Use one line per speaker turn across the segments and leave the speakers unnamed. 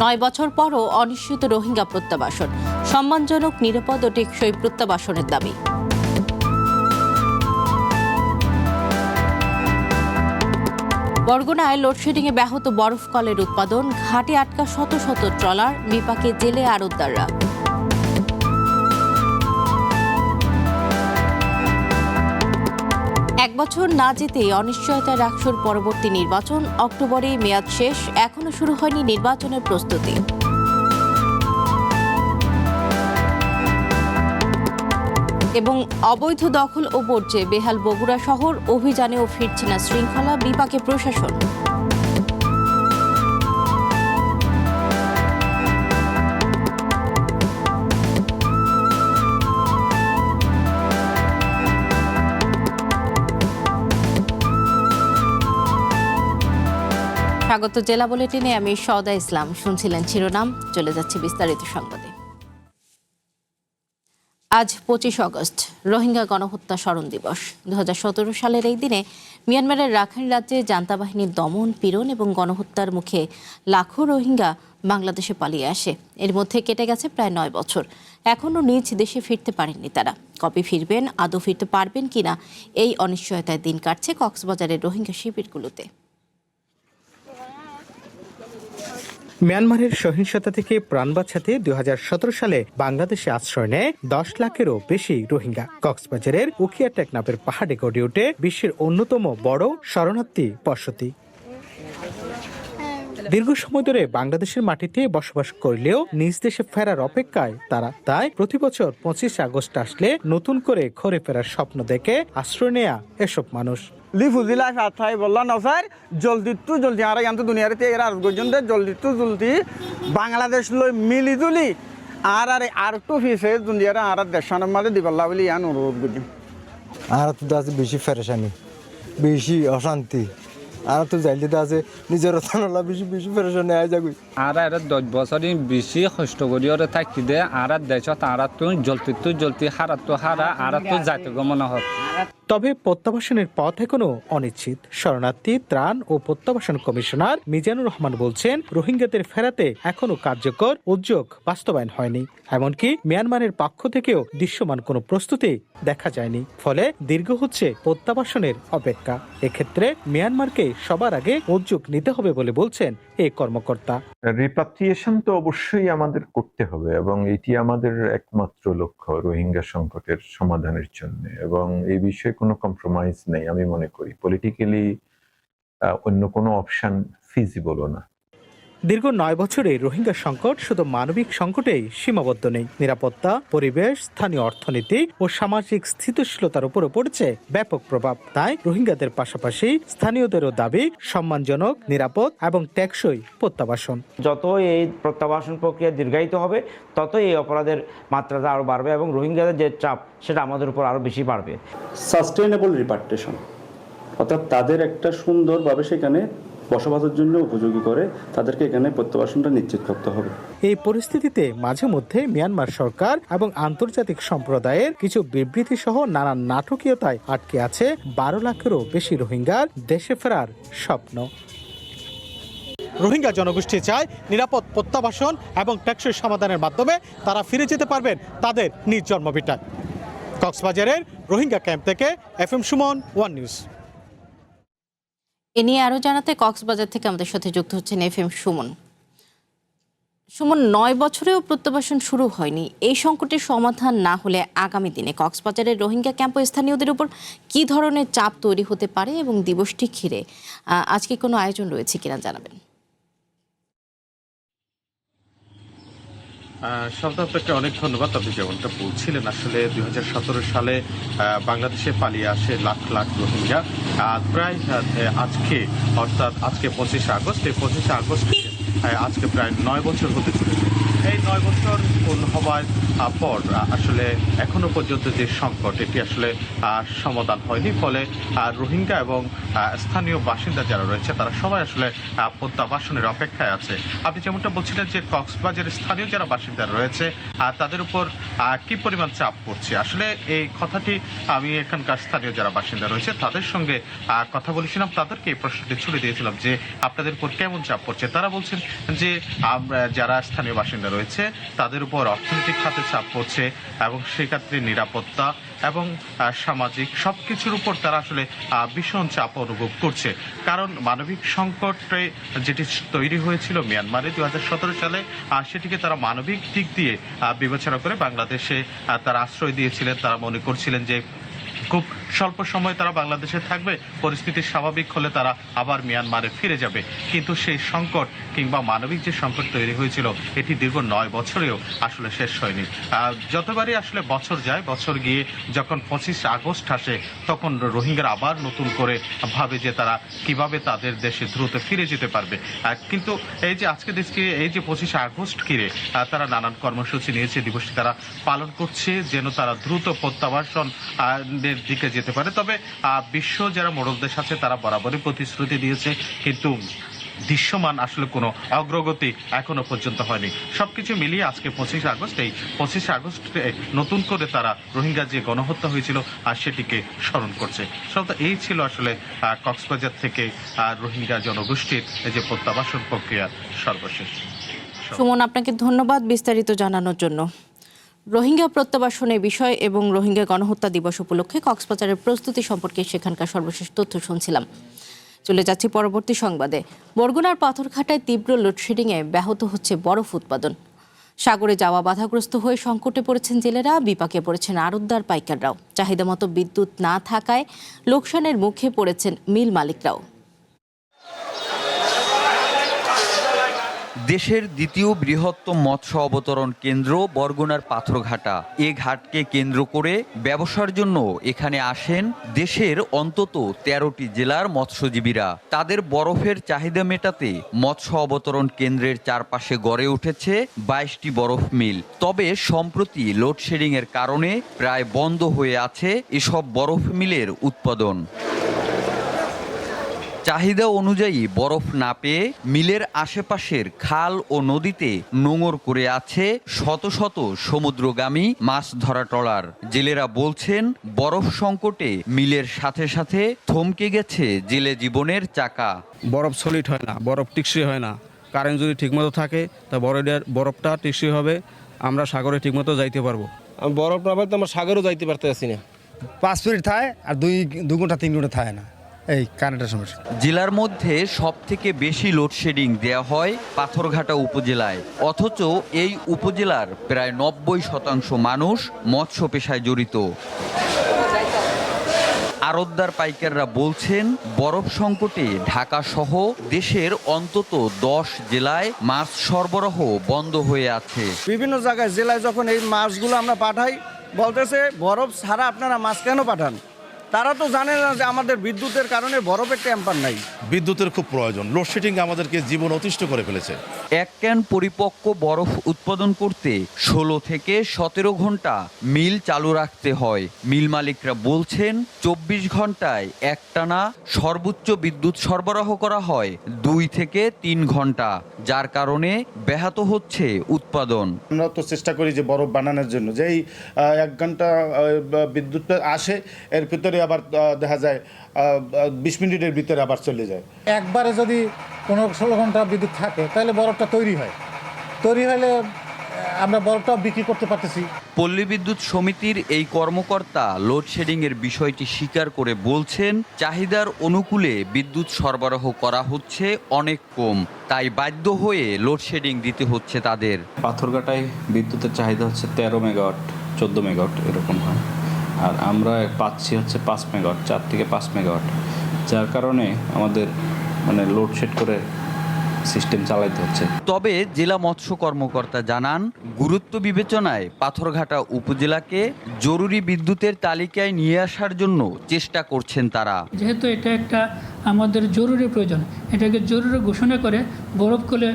9 বছর পরও অনিশ্চিত রোহিঙ্গা প্রত্যাবাসন, সম্মানজনক, নিরাপদ ও টেকসই প্রত্যাবাসনের দাবি। বরগুনায় লোডশেডিংয়ে ব্যাহত বরফ কলের উৎপাদন, ঘাটে আটকা শত শত ট্রলার, বিপাকে জেলে আড়তদাররা। এক বছর না যেতেই অনিশ্চয়তায় রাখসুর পরবর্তী নির্বাচন, অক্টোবরে মেয়াদ শেষ, এখনো শুরু হয়নি নির্বাচনের প্রস্তুতি। এবং অবৈধ দখল ও বর্জ্যে বেহাল বগুড়া শহর, অভিযানেও ফিরছে না শৃঙ্খলা, বিপাকে প্রশাসন। স্বাগত জেলা বুলেটিনে, আমি সওদা ইসলাম। শুনছিলেন শিরোনাম, চলে যাচ্ছে বিস্তারিত সংবাদে। আজ 25 আগস্ট, রোহিঙ্গা গণহত্যা স্মরণ দিবস। 2017 সালের এই দিনে মিয়ানমারের রাখাইন রাজ্যে জান্তা বাহিনীর দমন, পীড়ন এবং গণহত্যার মুখে লাখো রোহিঙ্গা বাংলাদেশে পালিয়ে আসে। এর মধ্যে কেটে গেছে প্রায় 9 বছর। এখনও নিজ দেশে ফিরতে পারেননি তারা। কবে ফিরবেন, আদৌ ফিরতে পারবেন কিনা, এই অনিশ্চয়তায় দিন কাটছে কক্সবাজারের রোহিঙ্গা শিবিরগুলোতে।
মিয়ানমারের সহিংসতা থেকে প্রাণ বাঁচাতে 2017 সালে বাংলাদেশে আশ্রয় নেয় 10 লাখেরও বেশি রোহিঙ্গা। কক্সবাজারের উখিয়া টেকনাফের পাহাড়ে গড়ে ওঠে বিশ্বের অন্যতম বড় শরণার্থী বসতি। দীর্ঘ সময় ধরে বাংলাদেশের মাটিতে বসবাস করলেও নিজ দেশে ফেরার অপেক্ষায় তারা। তাই প্রতি বছর 25 আগস্ট আসলে নতুন করে ঘরে ফেরার স্বপ্ন দেখে আশ্রয় নেয়া এসব মানুষ।
লিফুজিলা সাথাই বললা নসার জলদি টু জলদি আর ইয়ান্ত দুনিয়াতে এর আর গজন্ডে জলদি টু জলদি বাংলাদেশ লই মিলি জুলি আর টু ফিসে দুনিয়ারে আর দেশানের মাঝে দিবল্লা বলি ইয়ান অনুরোধ করি।
আর তো আছে বেশি ফেরেশানি, বেশি অশান্তি, আর তো যাইলে তো আছে নিজের থানলা বেশি বেশি ফেরেশানি আয় যাগুই।
আর 10 বছর বেশি কষ্ট করি ওরা থাকি দে আর দেশত আর তো জলতি হারা তো হারা আর তো যাইতে গমন হয়।
তবে প্রত্যাবাসনের পথ এখনো অনিশ্চিত। শরণার্থী, ত্রাণ ও প্রত্যাবাসন কমিশনার মিজানুর রহমান বলছেন, রোহিঙ্গাদের ফেরাতে এখনো কার্যকর উদ্যোগ বাস্তবায়ন হয়নি। এমনকি মিয়ানমারের পক্ষ থেকেও দৃশ্যমান কোনো প্রস্তুতি দেখা যায়নি। ফলে দীর্ঘ হচ্ছে প্রত্যাবাসনের অপেক্ষা। এক্ষেত্রে মিয়ানমারকে সবার আগে উদ্যোগ নিতে হবে বলে বলছেন এই কর্মকর্তা।
রিপাট্রিয়েশন তো অবশ্যই আমাদের করতে হবে এবং এটি আমাদের একমাত্র লক্ষ্য রোহিঙ্গা সংকটের সমাধানের জন্য, এবং এই বিষয়ে কোনো কম্প্রোমাইজ নেই। আমি মনে করি পলিটিক্যালি অন্য কোনো অপশন ফিজিবলও না।
দীর্ঘ 9 বছরে রোহিঙ্গা সংকট শুধু মানবিক সংকটেই সীমাবদ্ধ নেই। নিরাপত্তা, পরিবেশ, স্থানীয় অর্থনীতি ও সামাজিক স্থিতিশীলতার উপরও পড়ছে ব্যাপক প্রভাব। তাই রোহিঙ্গাদের পাশাপাশি স্থানীয়দেরও দাবি সম্মানজনক, নিরাপদ এবং টেকসই প্রত্যাবাসন।
যত এই প্রত্যাবাসন প্রক্রিয়া দীর্ঘায়িত হবে, তত এই অপরাধের মাত্রাটা আরো বাড়বে এবং রোহিঙ্গাদের যে চাপ সেটা আমাদের উপর আরো বেশি বাড়বে।
সাস্টেইনেবল রিপাট্রিয়েশন, অর্থাৎ তাদের একটা সুন্দরভাবে সেখানে বসবাসের জন্য উপযোগী করে তাদেরকে এখানে প্রত্যাবাসনটা নিশ্চিত করতে হবে।
এই পরিস্থিতিতে মাঝে মধ্যে মিয়ানমার সরকার এবং আন্তর্জাতিক সম্প্রদায়ের কিছু বিবৃতি সহ নানান নাটকীয়তায় আটকে আছে 12 লাখেরও বেশি রোহিঙ্গার দেশে ফেরার স্বপ্ন। রোহিঙ্গা জনগোষ্ঠী চায় নিরাপদ প্রত্যাবাসন এবং টেকসই সমাধানের মাধ্যমে তারা ফিরে যেতে পারবেন তাদের নিজ জন্মভিটায়। কক্সবাজারের রোহিঙ্গা ক্যাম্প থেকে FM সুমন, ওয়ান নিউজ।
এ নিয়ে আরো জানাতে কক্সবাজার থেকে আমাদের সাথে যুক্ত হচ্ছেন FM সুমন। সুমন, 9 বছরেও প্রত্যাবাসন শুরু হয়নি। এই সংকটের সমাধান না হলে আগামী দিনে কক্সবাজারের রোহিঙ্গা ক্যাম্প স্থানীয়দের উপর কি ধরনের চাপ তৈরি হতে পারে এবং দিবসটি ঘিরে আজকে কোনো আয়োজন রয়েছে কিনা জানাবেন।
সবটা আপনাকে অনেক ধন্যবাদ। আপনি যেমনটা বলছিলেন, আসলে 2017 সালে বাংলাদেশে পালিয়ে আসে লাখ লাখ রোহিঙ্গা। প্রায় আজকে, অর্থাৎ আজকে 25 আগস্ট, এই 25 আগস্ট আজকে প্রায় 9 বছর হতে চলেছে। এই 9 বছর পূর্ণ হওয়ার পর আসলে এখনো পর্যন্ত যে সংকট এটি আসলে সমাধান হয়নি। ফলে রোহিঙ্গা এবং স্থানীয় বাসিন্দা যারা রয়েছে তারা সবাই আসলে প্রত্যাবাসনের অপেক্ষায় আছে। আপনি যেমনটা বলছিলেন যে কক্সবাজারের স্থানীয় যারা বাসিন্দা রয়েছে তাদের উপর কি পরিমাণ চাপ পড়ছে, আসলে এই কথাটি আমি এখানকার স্থানীয় যারা বাসিন্দা রয়েছে তাদের সঙ্গে কথা বলেছিলাম, তাদেরকে এই প্রশ্নটি ছুড়ে দিয়েছিলাম যে আপনাদের উপর কেমন চাপ পড়ছে। তারা বলছেন যে যারা স্থানীয় বাসিন্দা রয়েছে তাদের উপর অর্থনৈতিক খাতে চাপ পড়ছে এবং সেক্ষেত্রে নিরাপত্তা এবং সামাজিক সবকিছুর উপর তারা আসলে ভীষণ চাপ অনুভব করছে। কারণ মানবিক সংকটে যেটি তৈরি হয়েছিল মিয়ানমারে 2017 সালে সেটিকে তারা মানবিক দিক দিয়ে বিবেচনা করে বাংলাদেশে তারা আশ্রয় দিয়েছিলেন। তারা মনে করছিলেন যে খুব স্বল্প সময় তারা বাংলাদেশে থাকবে, পরিস্থিতি স্বাভাবিক হলে তারা আবার মিয়ানমারে ফিরে যাবে। কিন্তু সেই সংকট কিংবা মানবিক যে সংকট তৈরি হয়েছিল এটি দীর্ঘ 9 বছরেও আসলে শেষ হয়নি। যতবারই আসলে বছর যায়, বছর গিয়ে যখন 25 আগস্ট আসে তখন রোহিঙ্গারা আবার নতুন করে ভাবে যে তারা কিভাবে তাদের দেশে দ্রুত ফিরে যেতে পারবে। কিন্তু এই যে আজকে দেশকে এই যে 25 আগস্ট ঘিরে তারা নানান কর্মসূচি নিয়েছে, দিবসটি তারা পালন করছে যেন তারা দ্রুত প্রত্যাবাসন দিকে যেতে পারে। তবে বিশ্ব যারা মোড়ল দেশ আছে তারা বরাবরই প্রতিশ্রুতি দিয়েছে, কিন্তু দৃশ্যমান আসলে কোনো অগ্রগতি এখনো পর্যন্ত হয়নি। সবকিছু মিলিয়ে আজকে 25 আগস্ট, এই 25 আগস্টে নতুন করে তারা রোহিঙ্গা যে গণহত্যা হয়েছিল সেটিকে স্মরণ করছে। এই ছিল আসলে কক্সবাজার থেকে রোহিঙ্গা জনগোষ্ঠীর যে প্রত্যাবাসন প্রক্রিয়া সর্বশেষ।
সুমন, আপনাকে ধন্যবাদ বিস্তারিত জানানোর জন্য। রোহিঙ্গা প্রত্যাবাসনের বিষয় এবং রোহিঙ্গা গণহত্যা দিবস উপলক্ষে কক্সবাজারের প্রস্তুতি সম্পর্কে সেখানকার সর্বশেষ তথ্য শুনছিলাম। চলে যাচ্ছি পরবর্তী সংবাদে। বরগুনার পাথরঘাটায় তীব্র লোডশেডিংয়ে ব্যাহত হচ্ছে বরফ উৎপাদন। সাগরে যাওয়া বাধাগ্রস্ত হয়ে সংকটে পড়েছেন জেলেরা, বিপাকে পড়েছেন আড়তদার পাইকাররাও। চাহিদা মতো বিদ্যুৎ না থাকায় লোকসানের মুখে পড়েছেন মিল মালিকরাও।
দেশের দ্বিতীয় বৃহত্তম মৎস্য অবতরণ কেন্দ্র বরগুনার পাথরঘাটা। এ ঘাটকে কেন্দ্র করে ব্যবসার জন্য এখানে আসেন দেশের অন্তত 13টি জেলার মৎস্যজীবীরা। তাদের বরফের চাহিদা মেটাতে মৎস্য অবতরণ কেন্দ্রের চারপাশে গড়ে উঠেছে 22টি বরফ মিল। তবে সম্প্রতি লোডশেডিং এর কারণে প্রায় বন্ধ হয়ে আছে এসব বরফ মিলের উৎপাদন। চাহিদা অনুযায়ী বরফ না পেয়ে মিলের আশেপাশের খাল ও নদীতে নোঙর করে আছে শত শত সমুদ্রগামী মাছ ধরা ট্রলার। জেলেরা বলছেন বরফ সংকটে মিলের সাথে সাথে থমকে গেছে জেলে জীবনের চাকা।
বরফ সলিড হয় না, বরফ টিকসই হয় না। কারেন্ট যদি ঠিকমতো থাকে তা বরফটা টিকসই হবে, আমরা সাগরে ঠিকমতো যাইতে পারবো।
বরফ না পারলে আমরা সাগরেও যাইতে পারতেছি না।
5 মিনিট থাকে আর 2 ঘন্টা 3 ঘন্টা থাকে না, এই কারেন্টের সমস্যা।
জেলার মধ্যে সবথেকে বেশি লোডশেডিং দেয়া হয় পাথরঘাটা উপজেলায়, অথচ এই উপজেলার প্রায় 90% মানুষ মৎস্য পেশায় জড়িত। আড়তদার পাইকাররা বলছেন বরফ সংকটে ঢাকা সহ দেশের অন্তত 10 জেলায় মাছ সরবরাহ বন্ধ হয়ে আছে।
বিভিন্ন জায়গায় জেলায় যখন এই মাছগুলো আমরা পাঠাই, বলতেছে বরফ ছাড়া আপনারা মাছ কেন পাঠান? তারা তো জানে না যে আমাদের বিদ্যুতের কারণে বরফের ট্যাম্পার নাই।
বিদ্যুতের খুব প্রয়োজন, লোডশেডিং আমাদেরকে জীবন অতিষ্ঠ করে ফেলেছে।
এক ক্যান পরিপক্ক বরফ উৎপাদন করতে 16 থেকে 17 ঘন্টা মিল চালু রাখতে হয়। মিল মালিকরা বলছেন 24 ঘন্টায় একটানা সর্বোচ্চ বিদ্যুৎ সরবরাহ করা হয় 2 থেকে 3 ঘন্টা, যার কারণে ব্যাহত হচ্ছে উৎপাদন।
আমরা তো চেষ্টা করি যে বরফ বানানোর জন্য যেই 1 ঘন্টা বিদ্যুৎ আসে, এর ভিতরে আবার দেখা যায় 20 মিনিটের ভিতরে আবার চলে যায়।
একবারে যদি 15-16 ঘন্টা বিদ্যুৎ থাকে তাহলে বরফটা তৈরি হয়, তৈরি হলে আমরা বরফটাও বিক্রি করতে পারতেছি।
পল্লী বিদ্যুৎ সমিতির এই কর্মকর্তা লোডশেডিং এর বিষয়টি স্বীকার করে বলছেন চাহিদার অনুকূলে বিদ্যুৎ সরবরাহ করা হচ্ছে অনেক কম, তাই বাধ্য হয়ে লোডশেডিং দিতে হচ্ছে তাদের।
পাথরঘাটায় বিদ্যুতের চাহিদা হচ্ছে 13 মেগাওয়াট, 14 মেগাওয়াট এরকম হয়, আর আমরা পাচ্ছি হচ্ছে 5 মেগাওয়াট, 4 থেকে 5 মেগাওয়াট, যার কারণে আমাদের লোডশেড করে সিস্টেম চালাইতে হচ্ছে।
তবে জেলা মৎস্য কর্মকর্তা জানান গুরুত্ব বিবেচনায় পাথরঘাটা উপজেলাকে জরুরি বিদ্যুতের তালিকায় নিয়ে আসার জন্য চেষ্টা করছেন তারা।
যেহেতু এটা একটা আমাদের জরুরি প্রয়োজন। এটাকে জরুরি ঘোষণা করে বরফ কলে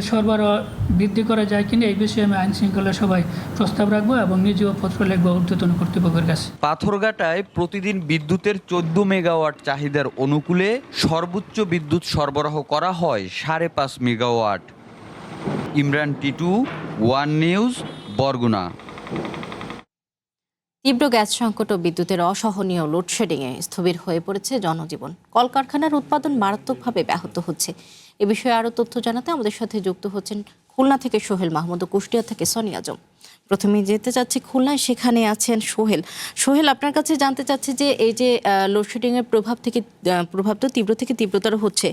সরবরাহ বৃদ্ধি করা যায় কিনা এই বিষয়ে আমি আইন শৃঙ্খলা সভায় প্রস্তাব রাখবো এবং নিজেও পত্র লিখবো ঊর্ধ্বতন কর্তৃপক্ষের কাছে।
পাথরঘাটায় প্রতিদিন বিদ্যুতের 14 মেগাওয়াট চাহিদার অনুকূলে সর্বোচ্চ বিদ্যুৎ সরবরাহ করা হয় 5.5 megawatt. Imran Titu, one news, Barguna.
তীব্র গ্যাস সংকট ও বিদ্যুতের অসহনীয় লোডশেডিংয়ে স্থবির হয়ে পড়েছে জনজীবন। কলকারখানার উৎপাদন মারাত্মকভাবে ব্যাহত হচ্ছে। এ বিষয়ে আরও তথ্য জানাতে আমাদের সাথে যুক্ত হচ্ছেন খুলনা থেকে সোহেল মাহমুদ ও কুষ্টিয়া থেকে সোনিয়া আজম। প্রথমেই যেতে চাচ্ছি খুলনায়, সেখানে আছেন সোহেল। সোহেল, আপনার কাছে জানতে চাচ্ছি যে এই যে লোডশেডিংয়ের প্রভাব তো তীব্র থেকে তীব্রতর হচ্ছে,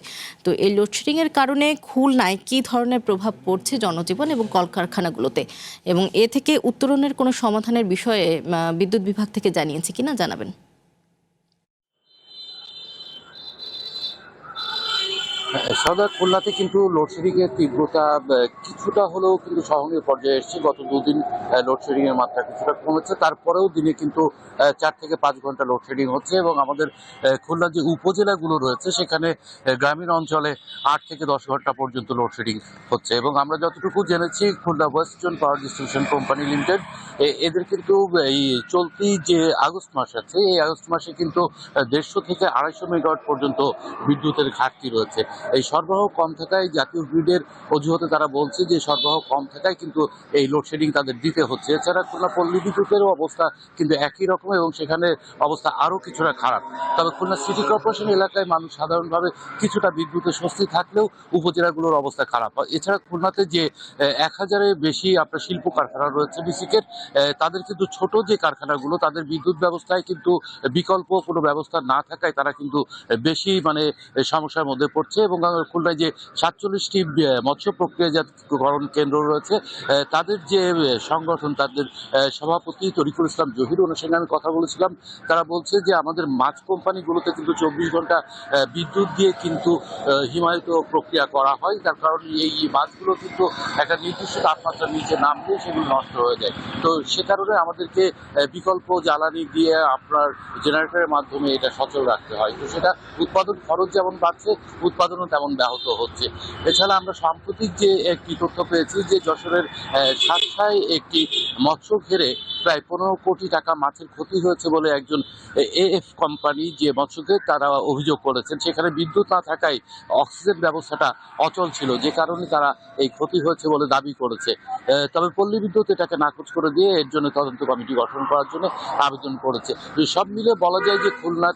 তো এই লোডশেডিংয়ের কারণে খুলনায় কী ধরনের প্রভাব পড়ছে জনজীবন এবং কলকারখানাগুলোতে, এবং এ থেকে উত্তরণের কোনো সমাধানের বিষয়ে বিদ্যুৎ বিভাগ থেকে জানিয়েছে কিনা জানাবেন।
সদা খুলনাতে কিন্তু লোডশেডিংয়ের তীব্রতা কিছুটা হলেও কিন্তু সহনীয় পর্যায়ে এসেছে। গত দুদিন লোডশেডিংয়ের মাত্রা কিছুটা কমেছে, তারপরেও দিনে কিন্তু 4 থেকে 5 ঘন্টা লোডশেডিং হচ্ছে এবং আমাদের খুলনার যে উপজেলাগুলো রয়েছে সেখানে গ্রামীণ অঞ্চলে 8 থেকে 10 ঘন্টা পর্যন্ত লোডশেডিং হচ্ছে। এবং আমরা যতটুকু জেনেছি Khulna western power distribution company limited এদের কিন্তু এই চলতি যে আগস্ট মাস আছে, এই আগস্ট মাসে কিন্তু 150 থেকে 250 মেগাওয়াট পর্যন্ত বিদ্যুতের ঘাটতি রয়েছে। এই সরবরাহ কম থাকায় জাতীয় গ্রিডের অজুহাতে তারা বলছে যে সরবরাহ কম থাকায় কিন্তু এই লোডশেডিং তাদের দিতে হচ্ছে। এছাড়া খুলনা পল্লী বিদ্যুতেরও অবস্থা কিন্তু একই রকম এবং সেখানে অবস্থা আরও কিছুটা খারাপ। তবে খুলনা সিটি কর্পোরেশন এলাকায় মানুষ সাধারণভাবে কিছুটা বিদ্যুতের স্বস্তি থাকলেও উপজেলাগুলোর অবস্থা খারাপ। এছাড়া খুলনাতে যে 1000-এর বেশি আপনার শিল্প কারখানা রয়েছে বিসিকের, তাদের কিন্তু ছোট যে কারখানাগুলো তাদের বিদ্যুৎ ব্যবস্থায় কিন্তু বিকল্প কোনো ব্যবস্থা না থাকায় তারা কিন্তু বেশি সমস্যার মধ্যে পড়ছে। এবং খুলনায় যে 47টি মৎস্য প্রক্রিয়াজাতকরণ কেন্দ্র রয়েছে তাদের যে সংগঠন, তাদের সভাপতি তরিকুল ইসলাম জহির, ওনার সঙ্গে আমি কথা বলেছিলাম। তারা বলছে যে আমাদের মাছ কোম্পানিগুলোতে কিন্তু 24 ঘন্টা বিদ্যুৎ দিয়ে কিন্তু হিমায়িত প্রক্রিয়া করা হয়, তার কারণ এই মাছগুলো কিন্তু একটা নির্দিষ্ট তাপমাত্রার নিচে নামলে সেগুলো নষ্ট হয়ে যায়। তো সে কারণে আমাদেরকে বিকল্প জ্বালানি দিয়ে আপনার জেনারেটরের মাধ্যমে এটা সচল রাখতে হয়। তো সেটা উৎপাদন খরচ যেমন বাড়ছে, উৎপাদনও তেমন ব্যাহত হচ্ছে। এছাড়া আমরা সাম্প্রতিক যে একটি তথ্য পেয়েছি যে যশোরের সাতসায় একটি মৎস্য ঘেরে প্রায় 15 কোটি টাকা মাছের ক্ষতি হয়েছে বলে একজন এএফ কোম্পানি যে মৎস্যঘের তারা অভিযোগ করেছেন। সেখানে বিদ্যুৎ না থাকায় অক্সিজেন ব্যবস্থাটা অচল ছিল, যে কারণে তারা এই ক্ষতি হয়েছে বলে দাবি করেছে। তবে পল্লী বিদ্যুৎ এটাকে নাকচ করে দিয়ে এর জন্য তদন্ত কমিটি গঠন করার জন্য আবেদন করেছে। সব মিলে বলা যায় যে খুলনার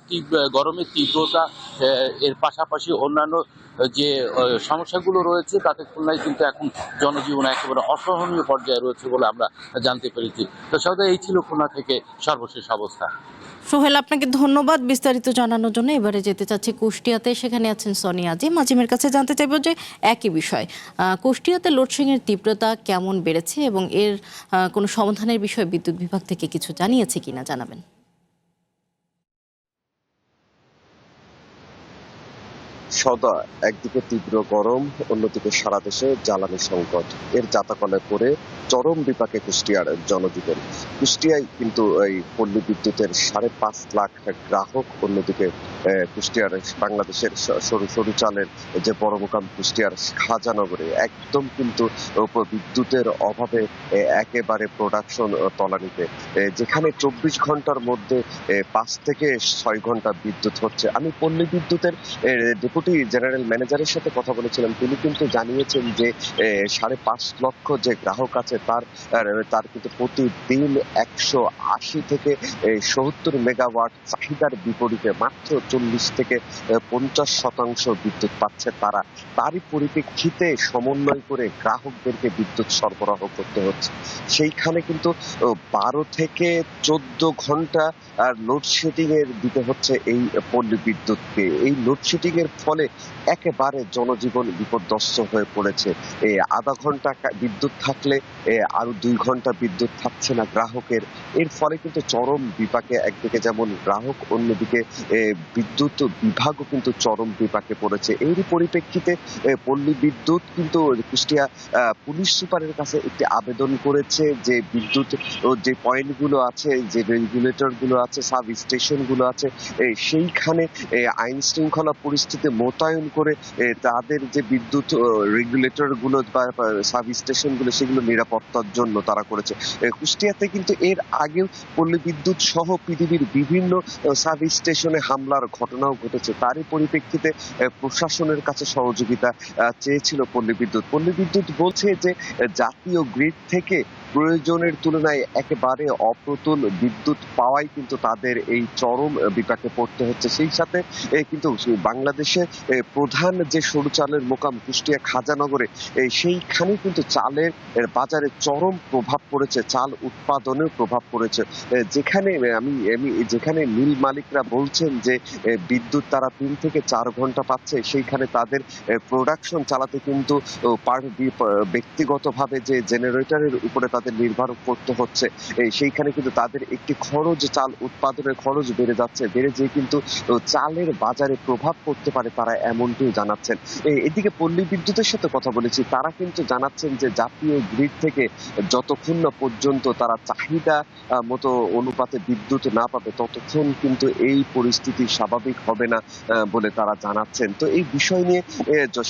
গরমের তীব্রতা এর পাশাপাশি অন্যান্য যে সমস্যাগুলো রয়েছে তাতে খুলনায় কিন্তু এখন জনজীবন একেবারে অসহনীয় পর্যায়ে রয়েছে বলে আমরা জানতে পেরেছি। তো সদাই এই ছিল খুলনা থেকে সর্বশেষ অবস্থা।
সোহেল, আপনাকে ধন্যবাদ বিস্তারিত জানানোর জন্য। এবারে যেতে চাচ্ছি কুষ্টিয়াতে, সেখানে আছেন সোনিয়া আজিম। আজিমের কাছে জানতে চাইব যে একই বিষয়, কুষ্টিয়াতে লোডশেডিংয়ের তীব্রতা কেমন বেড়েছে এবং এর কোনো সমাধানের বিষয়ে বিদ্যুৎ বিভাগ থেকে কিছু জানিয়েছে কিনা জানাবেন।
সদা একদিকে তীব্র গরম, অন্যদিকে সারা দেশে জ্বালানি সংকট, এর জাতাকলে পড়ে চরম বিপাকে কুষ্টিয়ার জনজীবন। কুষ্টিয়ায় কিন্তু এই পল্লী বিদ্যুতের 5.5 লাখ গ্রাহক, অন্যদিকে কুষ্টিয়ার বাংলাদেশের সরু সরু চালের যে বড় মোকাম কুষ্টিয়ার খাজানগরে একদম কিন্তু বিদ্যুতের অভাবে একেবারে প্রোডাকশন তলানিতে, যেখানে 24 ঘন্টার মধ্যে 5 থেকে 6 ঘন্টা বিদ্যুৎ হচ্ছে। আমি পল্লী বিদ্যুতের ডেপুটি জেনারেল ম্যানেজারের সাথে কথা বলেছিলাম, তিনি কিন্তু জানিয়েছেন যে 5.5 লক্ষ যে গ্রাহক আছে তার কিন্তু প্রতিদিন 180 থেকে 70 মেগাওয়াট চাহিদার বিপরীতে মাত্র 40 থেকে 50% বিদ্যুৎ পাচ্ছে তারা। তারই পরিপ্রেক্ষিতে সমন্বয় করে গ্রাহকদেরকে বিদ্যুৎ সরবরাহ করতে হচ্ছে। সেইখানে কিন্তু 12 থেকে 14 ঘন্টা লোডশেডিং এর দিতে হচ্ছে এই পল্লী বিদ্যুৎকে। এই লোডশেডিং এর ফলে ফলে একেবারে জনজীবন বিপর্যস্ত হয়ে পড়েছে। আধা ঘন্টা বিদ্যুৎ থাকলে আরো 2 ঘন্টা বিদ্যুৎ থাকছে না গ্রাহকের। এর ফলে কিন্তু চরম বিপাকে, একদিকে যেমন গ্রাহক, অন্যদিকে বিদ্যুৎ বিভাগও কিন্তু চরম বিপাকে পড়েছে। এরই পরিপ্রেক্ষিতে পল্লী বিদ্যুৎ কিন্তু কুষ্টিয়া পুলিশ সুপারের কাছে একটি আবেদন করেছে যে বিদ্যুৎ যে পয়েন্টগুলো আছে, যে রেগুলেটরগুলো আছে, সাব স্টেশনগুলো আছে, সেইখানে আইন শৃঙ্খলা পরিস্থিতি মোতায়েন করে তাদের যে বিদ্যুৎ রেগুলেটরগুলো বা সাব স্টেশনগুলো সেগুলো নিরাপত্তার জন্য তারা করেছে। কুষ্টিয়াতে কিন্তু এর আগেও পল্লী বিদ্যুৎ সহ পৃথিবীর বিভিন্ন সাব স্টেশনে হামলার ঘটনাও ঘটেছে। তারই পরিপ্রেক্ষিতে প্রশাসনের কাছে সহযোগিতা চেয়েছিল পল্লী বিদ্যুৎ। পল্লী বিদ্যুৎ বলছে যে জাতীয় গ্রিড থেকে প্রয়োজনের তুলনায় একেবারে অপ্রতুল বিদ্যুৎ পাওয়াই কিন্তু তাদের এই চরম বিপাকে পড়তে হচ্ছে। সেই সাথে কিন্তু বাংলাদেশে প্রধান যে সরু চালের মোকাম কুষ্টিয়া খাজানগরে, সেইখানে কিন্তু চালের বাজারে চরম প্রভাব পড়েছে, চাল উৎপাদনেও প্রভাব পড়েছে। যেখানে মিল মালিকরা বলছেন যে বিদ্যুৎ তারা 3 থেকে 4 ঘন্টা পাচ্ছে, সেইখানে তাদের প্রোডাকশন চালাতে কিন্তু ব্যক্তিগতভাবে যে জেনারেটরের উপরে তাদের নির্ভর করতে হচ্ছে, সেইখানে কিন্তু তাদের একটি খরচ, চাল উৎপাদনের খরচ বেড়ে যাচ্ছে। বেড়ে যেয়ে কিন্তু চালের বাজারে প্রভাব পড়তে পারে, তারা এমনটিও জানাচ্ছেন। এদিকে পল্লী বিদ্যুতের সাথে কথা বলেছি, তারা কিন্তু জানাচ্ছেন যে জাতীয় গ্রিড থেকে যতক্ষণ না পর্যন্ত তারা চাহিদা মতো অনুপাতে বিদ্যুৎ না পাবে, ততক্ষণ কিন্তু এই পরিস্থিতি স্বাভাবিক হবে না বলে তারা জানাচ্ছেন। তো এই বিষয় নিয়ে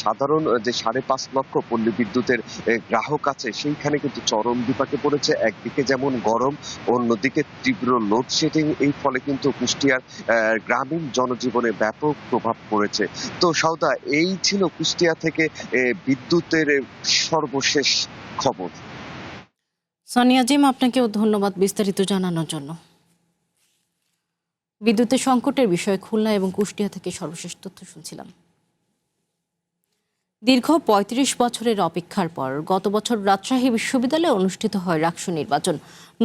সাধারণ যে 5.5 লক্ষ পল্লী বিদ্যুতের গ্রাহক আছে, সেইখানে কিন্তু চরম বিপাকে পড়েছে। একদিকে যেমন গরম, অন্যদিকে তীব্র লোডশেডিং। এই ফলে কিন্তু কুষ্টিয়ার গ্রামীণ জনজীবনে ব্যাপক প্রভাব পড়েছে। তো সাউদা, এই ছিল কুষ্টিয়া থেকে বিদ্যুতের সর্বশেষ খবর।
সোনিয়া জিম, আপনাকেও ধন্যবাদ বিস্তারিত জানানোর জন্য। বিদ্যুতের সংকটের বিষয়ে খুলনা এবং কুষ্টিয়া থেকে সর্বশেষ তথ্য শুনছিলাম। দীর্ঘ 35 বছরের অপেক্ষার পর গত বছর রাজশাহী বিশ্ববিদ্যালয়ে অনুষ্ঠিত হয় রাকসু নির্বাচন।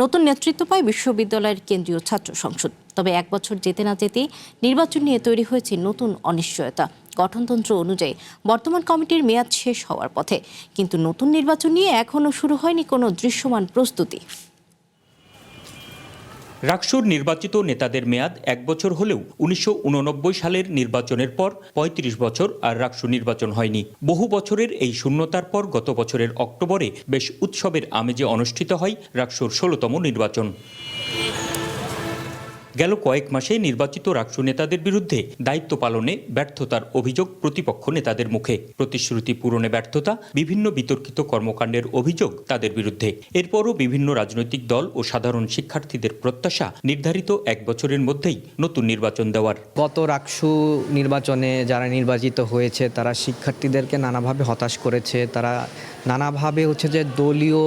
নতুন নেতৃত্ব পায় বিশ্ববিদ্যালয়ের কেন্দ্রীয় ছাত্র সংসদ। তবে 1 বছর যেতে না যেতেই নির্বাচন নিয়ে তৈরি হয়েছে নতুন অনিশ্চয়তা। গঠনতন্ত্র অনুযায়ী বর্তমান কমিটির মেয়াদ শেষ হওয়ার পথে, কিন্তু নতুন নির্বাচন নিয়ে এখনও শুরু হয়নি কোনো দৃশ্যমান প্রস্তুতি।
রাকসুর নির্বাচিত নেতাদের মেয়াদ 1 বছর হলেও 1989 সালের নির্বাচনের পর 35 বছর আর রাকসু নির্বাচন হয়নি। বহু বছরের এই শূন্যতার পর গত বছরের অক্টোবরে বেশ উৎসবের আমেজে অনুষ্ঠিত হয় রাকসুর 16তম নির্বাচন। গেল কয়েক মাসে নির্বাচিত রাকসু নেতাদের বিরুদ্ধে দায়িত্ব পালনে ব্যর্থতার অভিযোগ প্রতিপক্ষ নেতাদের মুখে। প্রতিশ্রুতি পূরণে ব্যর্থতা, বিভিন্ন বিতর্কিত কর্মকাণ্ডের অভিযোগ তাদের বিরুদ্ধে। এরপরও বিভিন্ন রাজনৈতিক দল ও সাধারণ শিক্ষার্থীদের প্রত্যাশা নির্ধারিত 1 বছরের মধ্যেই নতুন নির্বাচন দেওয়ার।
গত রাকসু নির্বাচনে যারা নির্বাচিত হয়েছে তারা শিক্ষার্থীদেরকে নানাভাবে হতাশ করেছে। তারা নানাভাবে যে দলীয়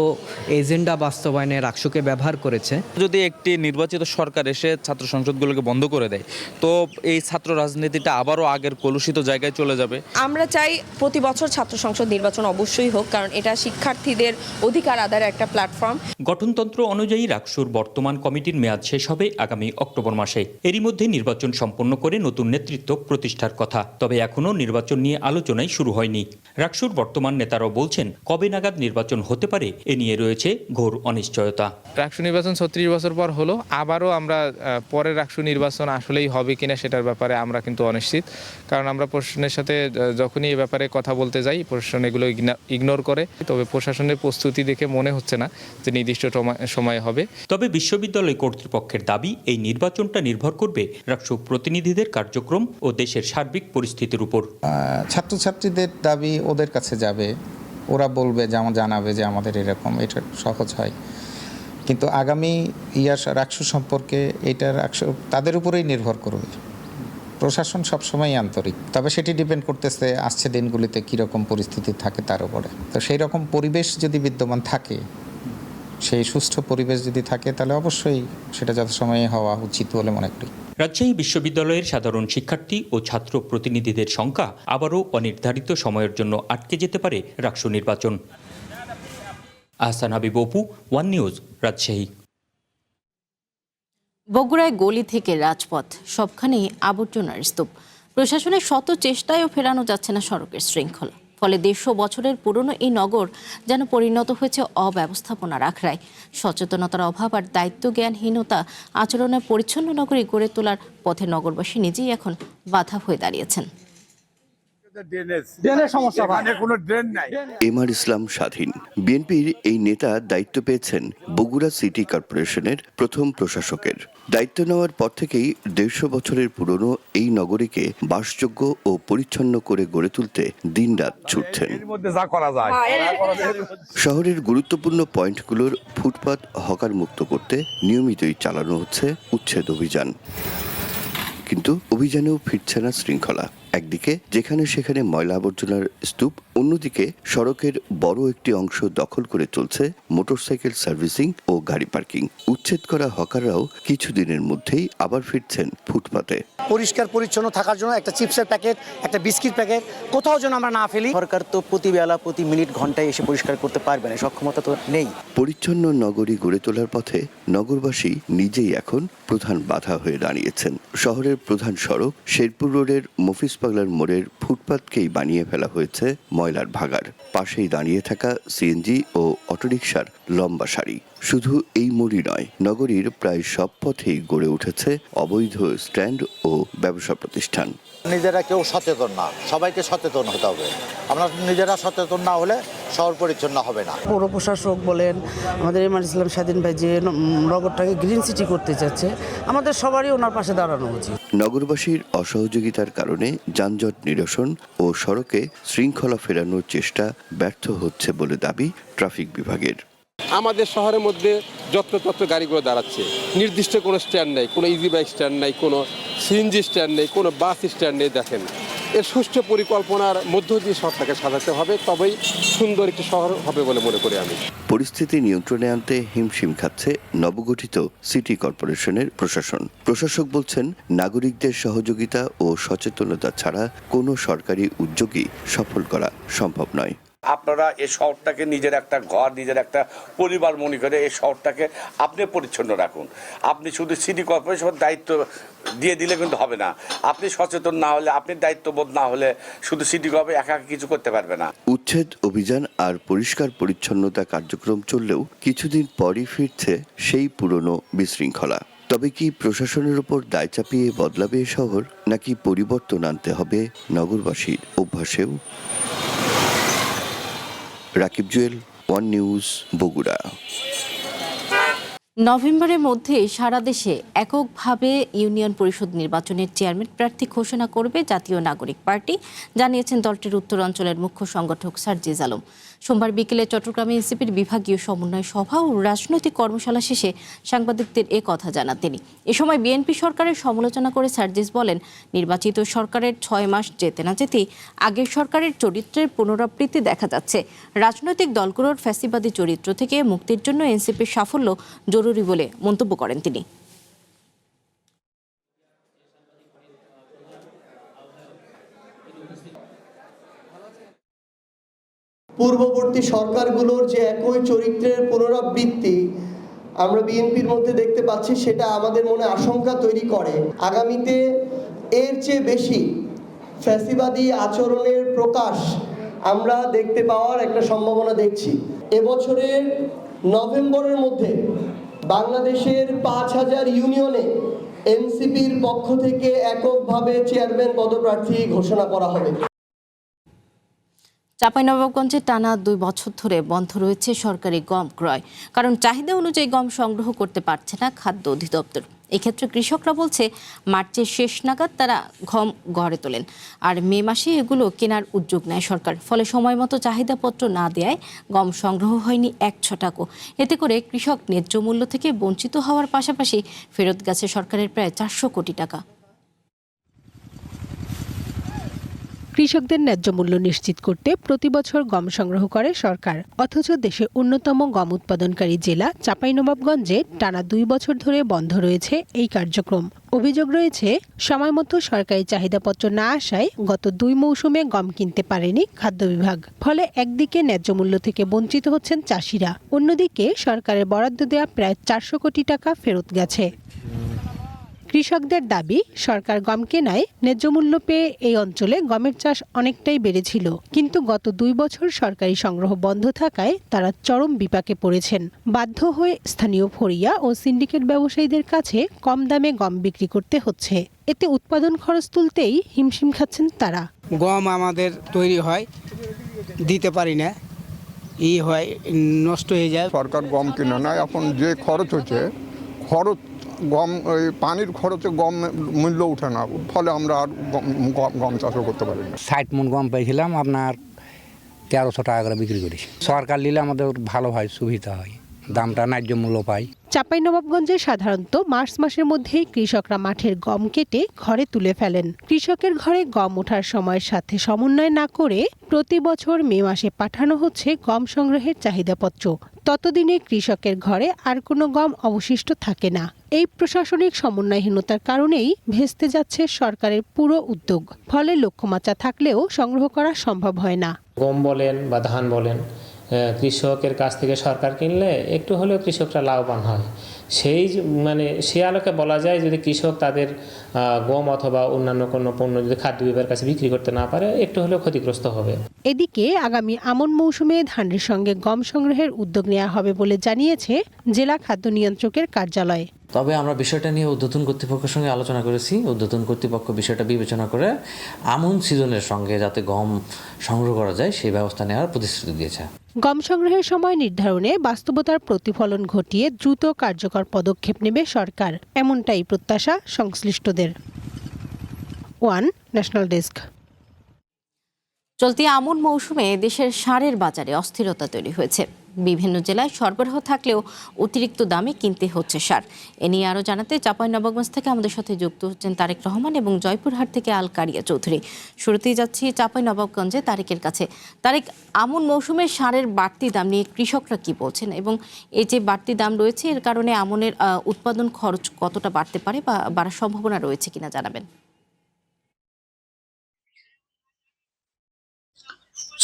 এজেন্ডা বাস্তবায়নে রাকসুকে ব্যবহার করেছে।
যদি একটি নির্বাচিত সরকার এসে ছাত্র সংসদগুলোকে বন্ধ করে দেয়, তো এই ছাত্র রাজনীতিটা আবারও আগের কলুষিত জায়গায় চলে যাবে।
আমরা চাই প্রতি বছর ছাত্র সংসদ নির্বাচন অবশ্যই হোক, কারণ এটা শিক্ষার্থীদের অধিকার আদায়ের একটা প্ল্যাটফর্ম।
গঠনতন্ত্র অনুযায়ী রাকসুর বর্তমান কমিটির মেয়াদ শেষ হবে আগামী অক্টোবর মাসে। এরই মধ্যে নির্বাচন সম্পন্ন করে নতুন নেতৃত্ব প্রতিষ্ঠার কথা। তবে এখনও নির্বাচন নিয়ে আলোচনাই শুরু হয়নি। রাকসুর বর্তমান নেতারাও বলছেন কবে নাগাদ নির্বাচন হতে পারে এ নিয়ে রয়েছে ঘোর অনিশ্চয়তা।
রাকসু নির্বাচন 36 বছর পর হলো, আবারও আমরা পরের রাকসু নির্বাচন আসলেই হবে কিনা সেটার ব্যাপারে আমরা কিন্তু অনিশ্চিত। কারণ আমরা প্রশাসনের সাথে যখনই এই ব্যাপারে কথা বলতে যাই, প্রশাসন এগুলো ইগনোর করে। তবে প্রশাসনের প্রস্তুতি দেখে মনে হচ্ছে না যে নির্দিষ্ট সময় হবে।
তবে বিশ্ববিদ্যালয় কর্তৃপক্ষের দাবি এই নির্বাচনটা নির্ভর করবে রাকসু প্রতিনিধিদের কার্যক্রম ও দেশের সার্বিক পরিস্থিতির উপর।
ছাত্রছাত্রীদের দাবি ওদের কাছে যাবে, ওরা বলবে যে জানাবে যে আমাদের এরকম, এটা সহজ হয়। কিন্তু আগামী রাকসু সম্পর্কে এটা রাকসু তাদের উপরেই নির্ভর করবে। প্রশাসন সবসময় আন্তরিক, তবে সেটি ডিপেন্ড করতেছে আসছে দিনগুলিতে কীরকম পরিস্থিতি থাকে তার উপরে। তো সেই রকম পরিবেশ যদি বিদ্যমান থাকে, সেই সুষ্ঠু পরিবেশ যদি থাকে, তাহলে অবশ্যই সেটা যথাসময়ে হওয়া উচিত বলে মনে করি।
রাজশাহী বিশ্ববিদ্যালয়ের সাধারণ শিক্ষার্থী ও ছাত্র প্রতিনিধিদের সংখ্যা আবারও অনির্ধারিত সময়ের জন্য আটকে যেতে পারে রাকসু নির্বাচন। Ahsan Habib Apu, one news, Rajshahi.
বগুড়ায় গলি থেকে রাজপথ, সবখানেই আবর্জনার স্তূপ। প্রশাসনের শত চেষ্টায়ও ফেরানো যাচ্ছে না সড়কের শৃঙ্খলা। ফলে 150 বছরের পুরনো এই নগর যেন পরিণত হয়েছে অব্যবস্থাপনার আখড়ায়। সচেতনতার অভাব আর দায়িত্ব জ্ঞানহীনতা আচরণে পরিচ্ছন্ন নগরী গড়ে তোলার পথে নগরবাসী নিজেই এখন বাধা হয়ে দাঁড়িয়েছেন।
এমআর ইসলাম স্বাধীন বিএনপির এই নেতা দায়িত্ব পেয়েছেন বগুড়া সিটি কর্পোরেশনের প্রথম প্রশাসকের। দায়িত্ব নেওয়ার পর থেকেই 150 বছরের পুরনো এই নগরীকে বাসযোগ্য ও পরিচ্ছন্ন করে গড়ে তুলতে দিনরাত ছুটছেন। শহরের গুরুত্বপূর্ণ পয়েন্টগুলোর ফুটপাত হকার মুক্ত করতে নিয়মিতই চালানো হচ্ছে উচ্ছেদ অভিযান। কিন্তু অভিযানেও ফিরছে না শৃঙ্খলা। একদিকে যেখানে সেখানে ময়লা আবর্জনার স্তূপ, অন্যদিকে সড়কের বড় একটি অংশ দখল করে চলছে মোটরসাইকেল সার্ভিসিং ও গাড়ি পার্কিং। উচ্ছেদ করা হকাররাও কিছুদিনের মধ্যেই আবার ফিরছেন ফুটপাতে।
পরিষ্কার পরিচ্ছন্ন থাকার জন্য একটা চিপসের প্যাকেট, একটা বিস্কিট প্যাকেট কোথাও যেন আমরা না ফেলি। সরকার তো প্রতি বেলা প্রতি মিনিট ঘন্টায় এসে পরিষ্কার করতে পারবে না, সক্ষমতা তো নেই।
পরিচ্ছন্ন নগরী গড়ে তোলার পথে নগরবাসী নিজেই এখন প্রধান বাধা হয়ে দাঁড়িয়েছেন। শহরের প্রধান সড়ক শেরপুর রোডের মফিজ পাগলার মোড়ের ফুটপাতকেই বানিয়ে ফেলা হয়েছে ময়লার ভাগাড়। পাশেই দাঁড়িয়ে থাকা সিএনজি ও অটোরিকশার লম্বা সারি। শুধু এই মোড়ই নয়, নগরীর প্রায় সব পথেই গড়ে উঠেছে অবৈধ স্ট্যান্ড ও ব্যবসা প্রতিষ্ঠান।
নিজেরা কেউ সচেতন না, সবাইকে সচেতন হতে হবে। আমরা নিজেরা সচেতন না হলে শহর পরিচ্ছন্ন হবে না।
পৌর প্রশাসক বলেন, আমাদের এমআর ইসলাম স্বাধীন ভাই যে নগরটাকে গ্রিন সিটি করতে চাচ্ছে, আমাদের সবারই ওনার পাশে দাঁড়ানো উচিত।
নগরবাসীর অসহযোগিতার কারণে যানজট নিরসন ও সড়কে শৃঙ্খলা ফেরানোর চেষ্টা ব্যর্থ হচ্ছে বলে দাবি ট্রাফিক বিভাগের।
আমাদের শহরের মধ্যে যত্রতত্র গাড়িগুলো দাঁড়াচ্ছে, নির্দিষ্ট কোনো স্ট্যান্ড নেই, কোনো ইজি বাইক স্ট্যান্ড নেই, কোনো সিএনজি স্ট্যান্ড নেই, কোনো বাস স্ট্যান্ড নেই। দেখেন, এর সুষ্ঠু পরিকল্পনার মধ্য দিয়ে শহরটাকে সাজাতে হবে, তবেই সুন্দর একটি শহর হবে বলে মনে করি আমি।
পরিস্থিতি নিয়ন্ত্রণে আনতে হিমশিম খাচ্ছে নবগঠিত সিটি কর্পোরেশনের প্রশাসন। প্রশাসক বলছেন, নাগরিকদের সহযোগিতা ও সচেতনতা ছাড়া কোনো সরকারি উদ্যোগই সফল করা সম্ভব নয়।
আপনারা এই শহরটাকে নিজের একটা ঘর, নিজের একটা পরিবার মনে করে এই শহরটাকে আপনি পরিচ্ছন্ন রাখুন। আপনি শুধু সিটি কর্পোরেশনের দায়িত্ব দিয়ে দিলে কিন্তু হবে না। আপনি সচেতন না হলে, আপনি দায়িত্ববোধ না হলে শুধু সিটি কর্পোরেশন একা কিছু করতে পারবে না।
উচ্ছেদ অভিযান আর পরিষ্কার পরিচ্ছন্নতা কার্যক্রম চললেও কিছুদিন পরই ফিরছে সেই পুরনো বিশৃঙ্খলা। তবে কি প্রশাসনের উপর দায় চাপিয়ে বদলাবে এ শহর, নাকি পরিবর্তন আনতে হবে নগরবাসীর অভ্যাসেও? Rakib Jewel, one news, Bogura.
নভেম্বরের মধ্যে সারা দেশে এককভাবে ইউনিয়ন পরিষদ নির্বাচনের চেয়ারম্যান প্রার্থী ঘোষণা করবে জাতীয় নাগরিক পার্টি, জানিয়েছেন দলটির উত্তর অঞ্চলের মুখ্য সংগঠক সার্জিস আলম। সোমবার বিকেলে চট্টগ্রামে এনসিপির বিভাগীয় সমন্বয় সভা ও রাজনৈতিক কর্মশালা শেষে সাংবাদিকদের এ কথা জানান তিনি। এ সময় বিএনপি সরকারের সমালোচনা করে সার্জিস বলেন, নির্বাচিত সরকারের 6 মাস যেতে না যেতেই আগের সরকারের চরিত্রের পুনরাবৃত্তি দেখা যাচ্ছে। রাজনৈতিক দলগুলোর ফ্যাসিবাদী চরিত্র থেকে মুক্তির জন্য এনসিপির সাফল্য জরুরি বলে মন্তব্য করেন তিনি।
পূর্ববর্তী সরকারগুলোর যে একই চরিত্রের পুনরাবৃত্তি আমরা বিএনপির মধ্যে দেখতে পাচ্ছি, সেটা আমাদের মনে আশঙ্কা তৈরি করে। আগামীতে এর চেয়ে বেশি ফ্যাসিবাদী আচরণের প্রকাশ আমরা দেখতে পাওয়ার একটা সম্ভাবনা দেখছি। এবছরের নভেম্বরের মধ্যে বাংলাদেশের 5000 ইউনিয়নে এনসিপির পক্ষ থেকে এককভাবে চেয়ারম্যান পদপ্রার্থী ঘোষণা করা হবে।
চাঁপাইনবাবগঞ্জে টানা 2 বছর ধরে বন্ধ রয়েছে সরকারি গম ক্রয়, কারণ চাহিদা অনুযায়ী গম সংগ্রহ করতে পারছে না খাদ্য অধিদপ্তর। এক্ষেত্রে কৃষকরা বলছে, মার্চের শেষ নাগাদ তারা গম ঘরে তোলেন, আর মে মাসে এগুলো কেনার উদ্যোগ নেয় সরকার। ফলে সময় মতো চাহিদাপত্র না দেয়ায় গম সংগ্রহ হয়নি 1 ছটাকও। এতে করে কৃষক ন্যায্য মূল্য থেকে বঞ্চিত হওয়ার পাশাপাশি ফেরত গেছে সরকারের প্রায় 400 কোটি টাকা।
কৃষকদের ন্যায্য মূল্য নিশ্চিত করতে প্রতি বছর গম সংগ্রহ করে সরকার, অথচ দেশে অন্যতম গম উৎপাদনকারী জেলা চাঁপাইনবাবগঞ্জে টানা 2 বছর ধরে বন্ধ রয়েছে এই কার্যক্রম। অভিযোগ রয়েছে, সময়মতো সরকারি চাহিদাপত্র না আসায় গত 2 মৌসুমে গম কিনতে পারেনি খাদ্য বিভাগ। ফলে একদিকে ন্যায্য মূল্য থেকে বঞ্চিত হচ্ছেন চাষিরা, অন্যদিকে সরকারের বরাদ্দ দেয়া প্রায় 400 কোটি টাকা ফেরত গেছে। কৃষকদের দাবি, সরকার গম কেনায় ন্যায্য মূল্য পেয়ে এই অঞ্চলে গমের চাষ অনেকটাই বেড়েছিল, কিন্তু গত 2 বছর সরকারি সংগ্রহ বন্ধ থাকায় তারা চরম বিপাকে পড়েছেন। বাধ্য হয়ে স্থানীয় ফড়িয়া ও সিন্ডিকেট ব্যবসায়ীদের কাছে কম দামে গম বিক্রি করতে হচ্ছে। এতে উৎপাদন খরচ তুলতেই হিমশিম খাচ্ছেন তারা।
গম আমাদের তৈরি হয়, দিতে পারি না, হয় নষ্ট হয়ে যায়।
সরকার গম কিনে না, এখন যে খরচ হচ্ছে, খরচ গম ওই পানির খরচে গম মূল্য উঠে না, ফলে আমরা আর গম চাষও করতে পারি না।
60 মণ গম পেয়েছিলাম, আপনার 1300 টাকা করে বিক্রি করি। সরকার নিলে আমাদের ভালো হয়, সুবিধা হয়, দামটা ন্যায্য মূল্য পাই।
চাঁপাইনবাবগঞ্জে সাধারণত মার্চ মাসের মধ্যেই কৃষকরা মাঠের গম কেটে ঘরে তুলে ফেলেন। কৃষকের ঘরে গম ওঠার সময়ের সাথে সমন্বয় না করে প্রতি বছর মে মাসে পাঠানো হচ্ছে গম সংগ্রহের চাহিদাপত্র। ততদিনে কৃষকের ঘরে আর কোনো গম অবশিষ্ট থাকে না। এই প্রশাসনিক সমন্বয়হীনতার কারণেই ভেস্তে যাচ্ছে সরকারের পুরো উদ্যোগ। ফলে লক্ষ্যমাত্রা থাকলেও সংগ্রহ করা সম্ভব হয় না।
গম বলেন বা ধান বলেন, কৃষকের কাছ থেকে সরকার কিনলে একটু হলেও কৃষকরা লাভবান হয়। সে আলোকে বলা যায়, যদি কৃষক তাদের গম অথবা অন্যান্য কোনো পণ্য যদি খাদ্য বিভাগের কাছে বিক্রি করতে না পারে, একটু হলেও ক্ষতিগ্রস্ত হবে।
এদিকে আগামী আমন মৌসুমে ধানের সঙ্গে গম সংগ্রহের উদ্যোগ নেওয়া হবে বলে জানিয়েছে জেলা খাদ্য নিয়ন্ত্রকের কার্যালয়।
তবে আমরা বিষয়টা নিয়ে ঊর্ধ্বতন কর্তৃপক্ষের সঙ্গে আলোচনা করেছি। ঊর্ধ্বতন কর্তৃপক্ষ বিষয়টা বিবেচনা করে আমন সিজনের সঙ্গে যাতে গম সংগ্রহ করা যায় সেই ব্যবস্থা নেওয়ার প্রতিশ্রুতি দিয়েছে।
গম সংগ্রহের সময় নির্ধারণে বাস্তবতার প্রতিফলন ঘটিয়ে দ্রুত কার্যকর পদক্ষেপ নেবে সরকার, এমনটাই প্রত্যাশা সংশ্লিষ্টদের। One national desk.
চলতি আমন মৌসুমে দেশের সারের বাজারে অস্থিরতা তৈরি হয়েছে। বিভিন্ন জেলায় সরবরাহ থাকলেও অতিরিক্ত দামে কিনতে হচ্ছে সার। এ নিয়ে আরও জানাতে চাঁপাইনবাবগঞ্জ থেকে আমাদের সাথে যুক্ত হচ্ছেন তারেক রহমান এবং জয়পুরহাট থেকে আল কারিয়া চৌধুরী। শুরুতেই যাচ্ছি চাঁপাইনবাবগঞ্জে তারেকের কাছে। তারেক, আমন মৌসুমের সারের বাড়তি দাম নিয়ে কৃষকরা কি বলছেন, এবং এই যে বাড়তি দাম রয়েছে এর কারণে আমনের উৎপাদন খরচ কতটা বাড়তে পারে বা বাড়ার সম্ভাবনা রয়েছে কিনা জানাবেন।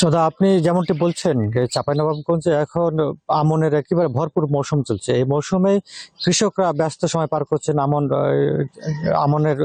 সদা, আপনি যেমনটি বলছেন যে চাঁপাইনবাবগঞ্জে এখন আমনের একেবারে ভরপুর মৌসুম চলছে। এই মৌসুমে কৃষকরা ব্যস্ত সময় পার করছেন, আমনের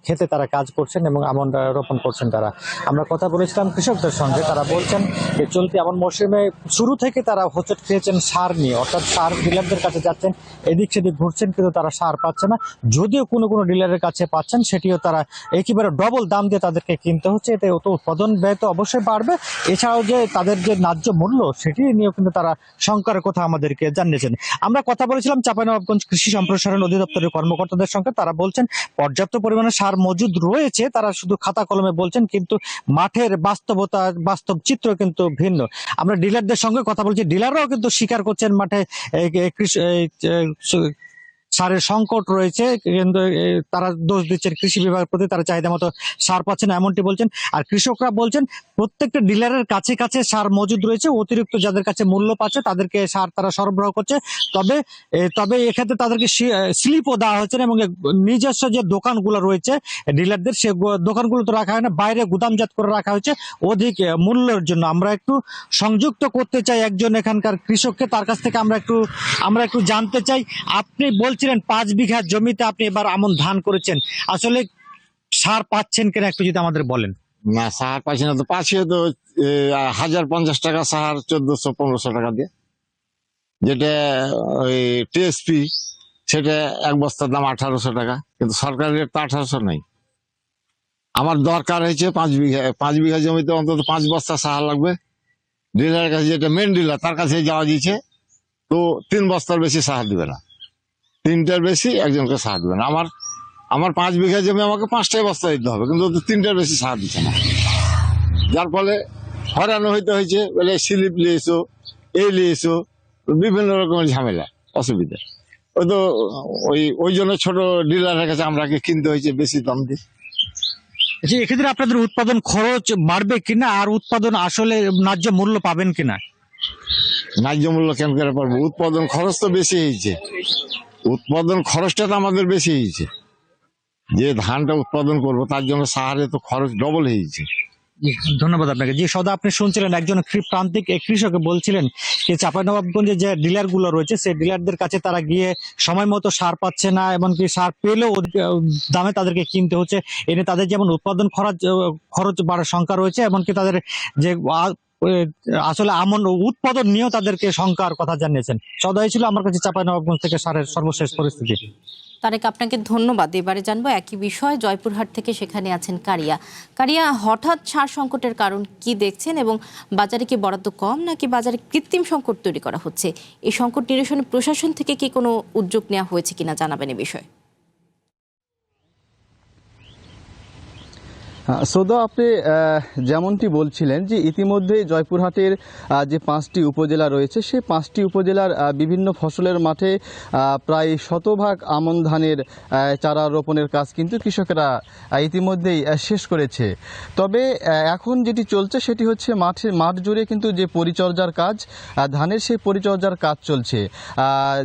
খেতে তারা কাজ করছেন এবং আমন রোপণ করছেন তারা। আমরা কথা বলেছিলাম কৃষকদের সঙ্গে, তারা বলছেন যে চলতি আমন মৌসুমে শুরু থেকে তারা হোঁচট খেয়েছেন সার নিয়ে, অর্থাৎ সার ডিলারদের কাছে যাচ্ছেন, এদিক সেদিক ঘুরছেন, কিন্তু তারা সার পাচ্ছে না। যদিও কোনো কোনো ডিলারের কাছে পাচ্ছেন, সেটিও তারা একেবারে ডবল দাম দিয়ে তাদেরকে কিনতে হচ্ছে। এতে তো উৎপাদন ব্যয় তো অবশ্যই বাড়বে, এছাড়াও যে তাদের যে ন্যায্য মূল্য সেটি নিয়েও কিন্তু তারা শঙ্কার কথা আমাদেরকে জানিয়েছেন। আমরা কথা বলেছিলাম চাঁপাইনবাবগঞ্জ কৃষি সম্প্রসারণ অধিদপ্তরের কর্মকর্তাদের সঙ্গে, তারা বলছেন পর্যাপ্ত পরিমাণে সার মজুদ রয়েছে, তারা শুধু খাতা কলমে বলছেন, কিন্তু মাঠের বাস্তবতা, বাস্তব চিত্র কিন্তু ভিন্ন। আমরা ডিলারদের সঙ্গে কথা বলছি, ডিলাররাও কিন্তু স্বীকার করছেন মাঠে সারের সংকট রয়েছে, কিন্তু তারা দোষ দিচ্ছেন কৃষি বিভাগের প্রতি, তারা চাহিদা মতো সার পাচ্ছেন এমনটি বলছেন। আর কৃষকরা বলছেন প্রত্যেকটা ডিলারের কাছে কাছে সার মজুদ রয়েছে, অতিরিক্ত যাদের কাছে মূল্য পাচ্ছে তাদেরকে সার তারা সরবরাহ করছে। তবে এক্ষেত্রে তাদেরকে স্লিপও দেওয়া হচ্ছে এবং নিজস্ব যে দোকানগুলো রয়েছে ডিলারদের, সে দোকানগুলো তো রাখা হয় না, বাইরে গুদামজাত করে রাখা হয়েছে অধিক মূল্যের জন্য। আমরা একটু সংযুক্ত করতে চাই একজন এখানকার কৃষককে, তার কাছ থেকে আমরা একটু জানতে চাই। আপনি বলছিলেন 5 বিঘা জমিতে আপনি এবার আমন ধান করেছেন, আসলে সার পাচ্ছেন কিনা একটু যদি আমাদের বলেন।
না, সার পাচ্ছি না, তো পাচ্ছি তো 1050 টাকা সার, 1400-1500 টাকা দিয়ে, যেটা ওই টিএসপি সেটা এক বস্তার দাম 1800 টাকা, কিন্তু সরকারি রেট তো 1800 নাই। আমার দরকার হয়েছে 5 বিঘা জমিতে অন্তত 5 বস্তা সার লাগবে। ডিলারের কাছে, যেটা মেন ডিলার, তার কাছে যাওয়া দিচ্ছে, তো 3 বস্তার বেশি সার দিবে না, 3টার বেশি একজনকে সার দিবে না। আমার 5 বিঘা জমি, আমাকে 5টাই বস্তা দিতে হবে, কিন্তু 3টার বেশি সার দিচ্ছে না, যার ফলে হয়রানো হইতে হয়েছে। বলে স্লিপ নিয়েছো, এই নিয়েছো, বিভিন্ন রকমের ঝামেলা অসুবিধা। ওই জন্য ছোট ডিলারের কাছে আমরা কিনতে হয়েছে বেশি দাম দিয়ে।
এক্ষেত্রে আপনাদের উৎপাদন খরচ বাড়বে কিনা, আর উৎপাদন আসলে ন্যায্য মূল্য পাবেন কিনা?
ন্যায্য মূল্য কেন করে পারবো? উৎপাদন খরচ তো বেশি হয়েছে, উৎপাদন খরচটা তো আমাদের বেশি হয়েছে। যে ধানটা উৎপাদন করবো তার জন্য সাহারে তো খরচ ডবল হয়েছে,
ধন্যবাদ আপনাকে। জি সদা, আপনি শুনছিলেন একজন প্রান্তিক কৃষক বলছিলেন যে চাঁপাইনবাবগঞ্জে যে ডিলার গুলো রয়েছে সেই ডিলারদের কাছে তারা গিয়ে সময় মতো সার পাচ্ছে না, এমনকি সার পেলেও দামে তাদেরকে কিনতে হচ্ছে। এনে তাদের যেমন উৎপাদন খরচ বাড়ার শঙ্কা রয়েছে, এমনকি তাদের যে আসলে আমন উৎপাদন নিয়েও তাদেরকে শঙ্কার কথা জানিয়েছেন। সদাই ছিল আমার কাছে চাঁপাইনবাবগঞ্জ থেকে সারের সর্বশেষ পরিস্থিতি।
তারেক, আপনাকে ধন্যবাদ। এবারে জানবো একই বিষয়, জয়পুরহাট থেকে সেখানে আছেন কারিয়া। হঠাৎ সার সংকটের কারণ কি দেখছেন, এবং বাজারে কি বরাদ্দ কম নাকি বাজারে কৃত্রিম সংকট তৈরি করা হচ্ছে? এই সংকট নিরসনে প্রশাসন থেকে কি কোনো উদ্যোগ নেওয়া হয়েছে কিনা জানাবেন এ বিষয়ে।
সৌদা, আপনি যেমনটি বলছিলেন যে ইতিমধ্যে জয়পুরহাটের যে 5টি উপজেলা রয়েছে সেই 5টি উপজেলার বিভিন্ন ফসলের মাঠে প্রায় শতভাগ আমন ধানের চারা রোপণের কাজ কিন্তু কৃষকেরা ইতিমধ্যেই শেষ করেছে। তবে এখন যেটি চলছে সেটি হচ্ছে মাঠ জুড়ে কিন্তু যে পরিচর্যার কাজ, ধানের সেই পরিচর্যার কাজ চলছে।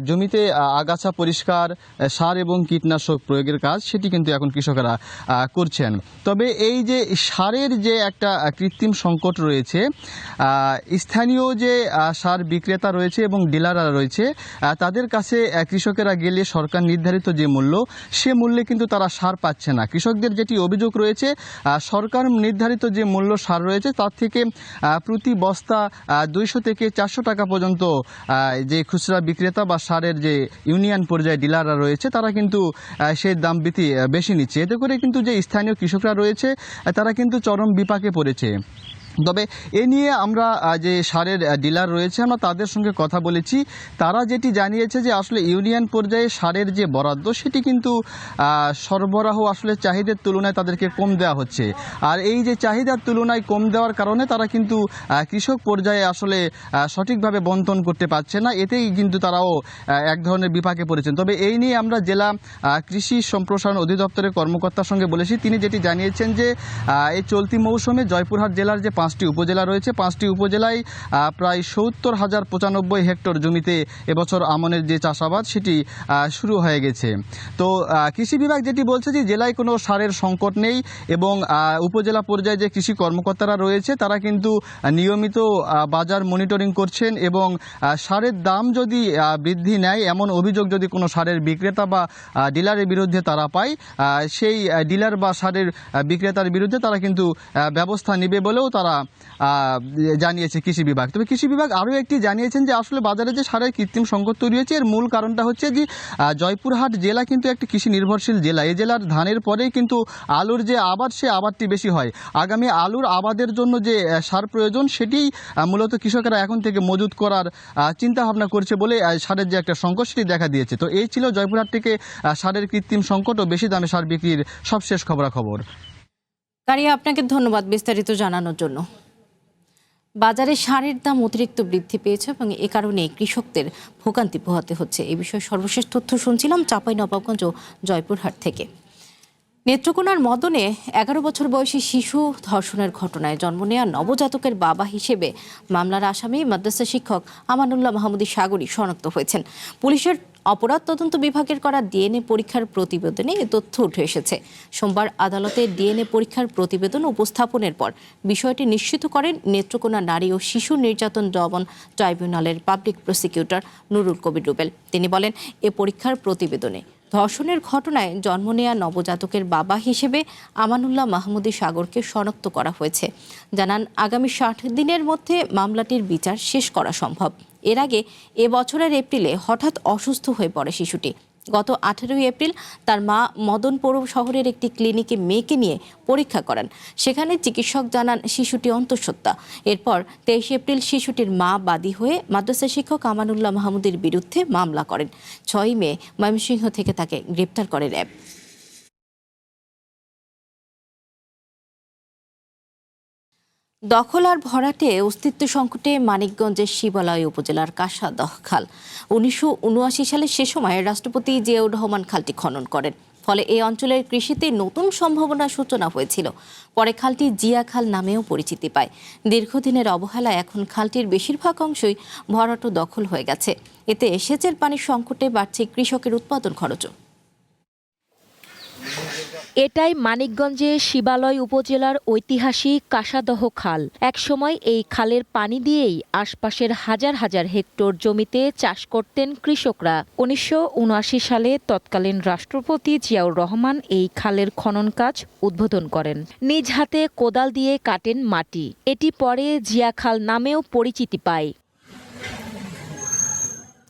জমিতে আগাছা পরিষ্কার, সার এবং কীটনাশক প্রয়োগের কাজ সেটি কিন্তু এখন কৃষকেরা করছেন। তবে এই যে সারের যে একটা কৃত্রিম সংকট রয়েছে, স্থানীয় যে সার বিক্রেতা রয়েছে এবং ডিলাররা রয়েছে তাদের কাছে কৃষকেরা গেলে সরকার নির্ধারিত যে মূল্য সে মূল্যে কিন্তু তারা সার পাচ্ছে না। কৃষকদের যেটি অভিযোগ রয়েছে, সরকার নির্ধারিত যে মূল্য সার রয়েছে তার থেকে প্রতি বস্তা 200 থেকে 400 টাকা পর্যন্ত যে খুচরা বিক্রেতা বা সারের যে ইউনিয়ন পর্যায়ে ডিলাররা রয়েছে তারা কিন্তু সেই দাম বেশি নিচ্ছে। এতে করে কিন্তু যে স্থানীয় কৃষকরা রয়েছে তারা কিন্তু চরম বিপাকে পড়েছে। তবে এ নিয়ে আমরা যে সারের ডিলার রয়েছে আমরা তাদের সঙ্গে কথা বলেছি। তারা যেটি জানিয়েছে যে আসলে ইউনিয়ন পর্যায়ে সারের যে বরাদ্দ সেটি কিন্তু সরবরাহ আসলে চাহিদার তুলনায় তাদেরকে কম দেওয়া হচ্ছে। আর এই যে চাহিদার তুলনায় কম দেওয়ার কারণে তারা কিন্তু কৃষক পর্যায়ে আসলে সঠিকভাবে বন্টন করতে পারছে না। এতেই কিন্তু তারাও এক ধরনের বিপাকে পড়েছেন। তবে এই নিয়ে আমরা জেলা কৃষি সম্প্রসারণ অধিদপ্তরের কর্মকর্তার সঙ্গে বলেছি। তিনি যেটি জানিয়েছেন যে এই চলতি মৌসুমে জয়পুরহাট জেলার যে 5টি উপজেলা রয়েছে 5টি উপজেলায় প্রায় 70,095 হেক্টর জমিতে এবছর আমনের যে চাষাবাদ সেটি শুরু হয়ে গেছে। তো কৃষি বিভাগ যেটি বলছে যে জেলায় কোনো সারের সংকট নেই এবং উপজেলা পর্যায়ে যে কৃষি কর্মকর্তারা রয়েছে তারা কিন্তু নিয়মিত বাজার মনিটরিং করছেন এবং সারের দাম যদি বৃদ্ধি নেয় এমন অভিযোগ যদি কোনো সারের বিক্রেতা বা ডিলারের বিরুদ্ধে তারা পায় সেই ডিলার বা সারের বিক্রেতার বিরুদ্ধে তারা কিন্তু ব্যবস্থা নেবে বলেও তারা জানিয়েছে কৃষি বিভাগ। তবে কৃষি বিভাগ আরও একটি জানিয়েছেন যে আসলে বাজারে যে সারের কৃত্রিম সংকট তৈরি হয়েছে এর মূল কারণটা হচ্ছে যে জয়পুরহাট জেলা কিন্তু একটি কৃষি নির্ভরশীল জেলা। এই জেলার ধানের পরেই কিন্তু আলুর যে আবাদ সে আবাদটি বেশি হয়। আগামী আলুর আবাদের জন্য যে সার প্রয়োজন সেটি মূলত কৃষকেরা এখন থেকে মজুত করার চিন্তা ভাবনা করছে বলে সারের যে একটা সংকট সেটি দেখা দিয়েছে। তো এই ছিল জয়পুরহাট থেকে সারের কৃত্রিম সংকট ও বেশি দামে সার বিক্রির সবশেষ খবরাখবর।
কারিয়া, আপনাকে ধন্যবাদ বিস্তারিত জানানোর জন্য। বাজারে সারের দাম অতিরিক্ত বৃদ্ধি পেয়েছে এবং এ কারণে কৃষকদের ভোগান্তি পোহাতে হচ্ছে। এই বিষয়ে সর্বশেষ তথ্য শুনছিলাম চাঁপাইনবাবগঞ্জ ও জয়পুরহাট থেকে। নেত্রকোনার মদনে 11 বছর বয়সী শিশু ধর্ষণের ঘটনায় জন্ম নেওয়া নবজাতকের বাবা হিসেবে মামলার আসামি মাদ্রাসা শিক্ষক আমানুল্লাহ মাহমুদী সাগরী শনাক্ত হয়েছেন। পুলিশের অপরাধ তদন্ত বিভাগের করা ডিএনএ পরীক্ষার প্রতিবেদনে এ তথ্য উঠে এসেছে। সোমবার আদালতে ডিএনএ পরীক্ষার প্রতিবেদন উপস্থাপনের পর বিষয়টি নিশ্চিত করেন নেত্রকোনা নারী ও শিশু নির্যাতন দমন ট্রাইব্যুনালের পাবলিক প্রসিকিউটর নুরুল কবির রুবেল। তিনি বলেন, এ পরীক্ষার প্রতিবেদনে ধর্ষণের ঘটনায় জন্ম নেয়া নবজাতকের বাবা হিসেবে আমানুল্লাহ মাহমুদী সাগরকে শনাক্ত করা হয়েছে। জানান, আগামী 60 দিনের মধ্যে মামলাটির বিচার শেষ করা সম্ভব। এর আগে এ বছরের এপ্রিলে হঠাৎ অসুস্থ হয়ে পড়ে শিশুটি। গত 18 এপ্রিল তার মা মদনপুর শহরের একটি ক্লিনিকে মেয়েকে নিয়ে পরীক্ষা করান। সেখানে চিকিৎসক জানান শিশুটি অন্তঃসত্ত্বা। এরপর 23 এপ্রিল শিশুটির মা বাদী হয়ে মাদ্রাসা শিক্ষক আমানুল্লাহ মাহমুদের বিরুদ্ধে মামলা করেন। 6 মে ময়মনসিংহ থেকে তাকে গ্রেপ্তার করে র্যাব। দখল আর ভরাটে অস্তিত্ব সংকটে মানিকগঞ্জের শিবালয় উপজেলার কাশাদহ খাল 1979 সালে সে সময় রাষ্ট্রপতি জিয়াউর রহমান খালটি খনন করেন। ফলে এই অঞ্চলের কৃষিতে নতুন সম্ভাবনার সূচনা হয়েছিল। পরে খালটি জিয়া খাল নামেও পরিচিতি পায়। দীর্ঘদিনের অবহেলায় এখন খালটির বেশিরভাগ অংশই ভরাট ও দখল হয়ে গেছে। এতে সেচের পানির সংকটে বাড়ছে কৃষকের উৎপাদন খরচও।
এটাই মানিকগঞ্জে শিবালয় উপজেলার ঐতিহাসিক কাসাদহ খাল। একসময় এই খালের পানি দিয়েই আশপাশের হাজার হাজার হেক্টর জমিতে চাষ করতেন কৃষকরা। 1979 সালে তৎকালীন রাষ্ট্রপতি জিয়াউর রহমান এই খালের খনন কাজ উদ্বোধন করেন। নিজ হাতে কোদাল দিয়ে কাটেন মাটি। এটি পরে জিয়া খাল নামেও পরিচিতি পায়।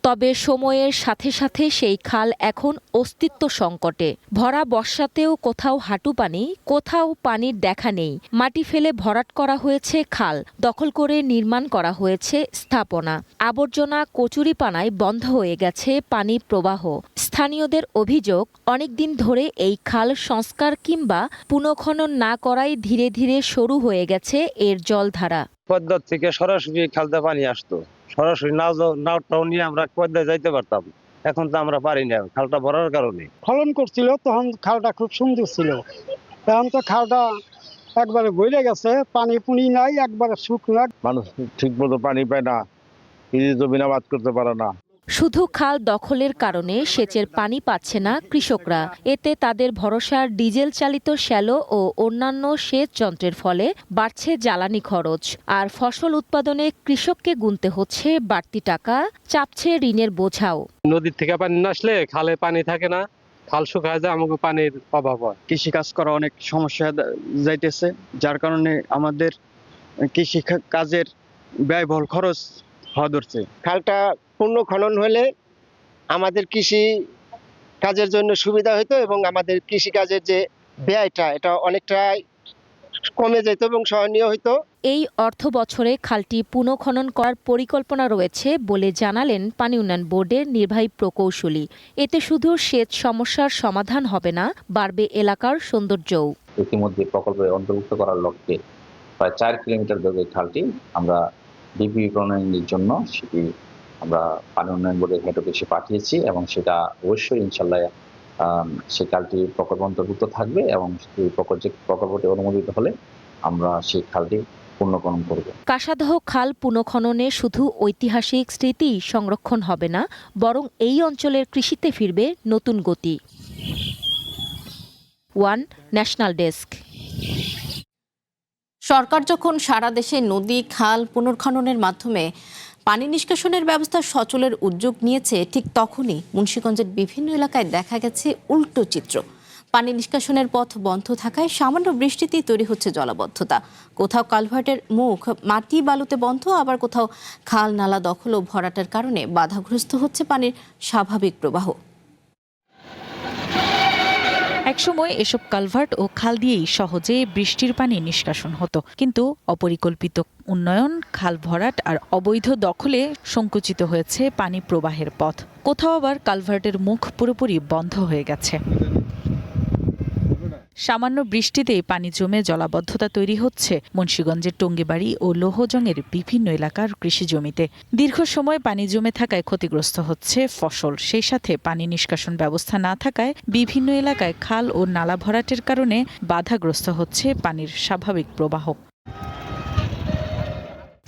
তবে সময়ের সাথে সাথে সেই খাল এখন অস্তিত্ব সংকটে। ভরা বর্ষাতেও কোথাও হাঁটু পানি, কোথাও পানির দেখা নেই। মাটি ফেলে ভরাট করা হয়েছে খাল, দখল করে নির্মাণ করা হয়েছে স্থাপনা। আবর্জনা কচুরিপানায় বন্ধ হয়ে গেছে পানি প্রবাহ। স্থানীয়দের অভিযোগ, অনেকদিন ধরে এই খাল সংস্কার কিংবা পুনঃখনন না করায় ধীরে ধীরে সরু হয়ে গেছে এর জলধারা।
পদ্মার থেকে সরাসরি খালতে পানি আসতো, সরাসরি নাওটাও নিয়ে আমরা পদ্মায় যাইতে পারতাম। এখন তো আমরা পারি না, খালটা ভরার কারণে।
খনন করছিল তখন খালটা খুব সুন্দর ছিল, এখন তো খালটা একবারে গলে গেছে, পানি পুনি নাই, একবারে শুকনো।
মানুষ ঠিক মতো পানি পায় না, জমিন আবাদ করতে পারে না।
শুধু খাল দখলের কারণে সেচের পানি পাচ্ছে না কৃষকরা। এতে তাদের ভরসার ডিজেল চালিত শ্যালো ও অন্যান্য সেচ যন্ত্রের ফলে বাড়ছে জ্বালানি খরচ। আর ফসল উৎপাদনে কৃষককে গুনতে হচ্ছে বাড়তি টাকা, চাপছে ঋণের বোঝাও।
নদীর থেকে পানি না আসলে খালে পানি থাকে না, খাল শুকায় যায়, আমাকে পানির অভাব হয়।
কৃষি কাজ করা অনেক সমস্যা যাইতেছে, যার কারণে আমাদের কৃষি কাজের ব্যয়বহুল খরচ হওয়া ধরছে।
খালটা পূর্ণ খনন হলে আমাদের কৃষি কাজের জন্য সুবিধা হতো এবং আমাদের কৃষি কাজের যে ব্যয়টা এটা অনেকটাই কমে যেত এবং সহনীয় হতো।
এই অর্থ বছরে খালটি পুনঃখনন করার পরিকল্পনা রয়েছে বলে জানালেন পানি উন্নয়ন বোর্ডের নির্বাহী প্রকৌশলী। এতে শুধু সেচ সমস্যার সমাধান হবে না, বাড়বে এলাকার সৌন্দর্যও।
ইতিমধ্যে প্রকল্পে অন্তর্ভুক্ত করার লক্ষ্যে প্রায় 4 কিলোমিটার দৈর্ঘ্যের খালটি আমরা ডিপি প্রণয়নের জন্য সেটি আমরা পানি উন্নয়ন বোর্ডের হেড অফিসে পাঠিয়েছি এবং সেটা অবশ্যই ইনশাল্লাহ সেই খালটি প্রকল্প অন্তর্ভুক্ত থাকবে এবং সেই প্রকল্পটি অনুমোদিত হলে আমরা সেই খালটি পুনঃখনন করব।
কাসাদহ খাল পুনঃখননে শুধু ঐতিহাসিক স্মৃতি সংরক্ষণ হবে না, বরং এই অঞ্চলের কৃষিতে ফিরবে নতুন গতি। One national desk.
সরকার যখন সারা দেশে নদী, খাল পুনর্খননের মাধ্যমে পানি নিষ্কাশনের ব্যবস্থা সচলের উদ্যোগ নিয়েছে, ঠিক তখনই মুন্সিগঞ্জের বিভিন্ন এলাকায় দেখা গেছে উল্টো চিত্র। পানি নিষ্কাশনের পথ বন্ধ থাকায় সামান্য বৃষ্টিতেই তৈরি হচ্ছে জলাবদ্ধতা। কোথাও কালভার্টের মুখ মাটি বালুতে বন্ধ, আবার কোথাও খাল নালা দখল ও ভরাটের কারণে বাধাগ্রস্ত হচ্ছে পানির স্বাভাবিক প্রবাহ।
একসময় এসব কালভার্ট ও খাল দিয়েই সহজে বৃষ্টির পানি নিষ্কাশন হতো, কিন্তু অপরিকল্পিত উন্নয়ন, খাল ভরাট আর অবৈধ দখলে সংকুচিত হয়েছে পানি প্রবাহের পথ। কোথাও আবার কালভার্টের মুখ পুরোপুরি বন্ধ হয়ে গেছে। সামান্য বৃষ্টিতেই পানি জমে জলাবদ্ধতা তৈরি হচ্ছে মুন্সিগঞ্জের টঙ্গিবাড়ি ও লোহজংয়ের বিভিন্ন এলাকার কৃষি জমিতে। দীর্ঘ সময় পানি জমে থাকায় ক্ষতিগ্রস্ত হচ্ছে ফসল, সেই সাথে পানি নিষ্কাশন ব্যবস্থা না থাকায় বিভিন্ন এলাকায় খাল ও নালা ভরাটের কারণে বাধাগ্রস্ত হচ্ছে পানির স্বাভাবিক প্রবাহ।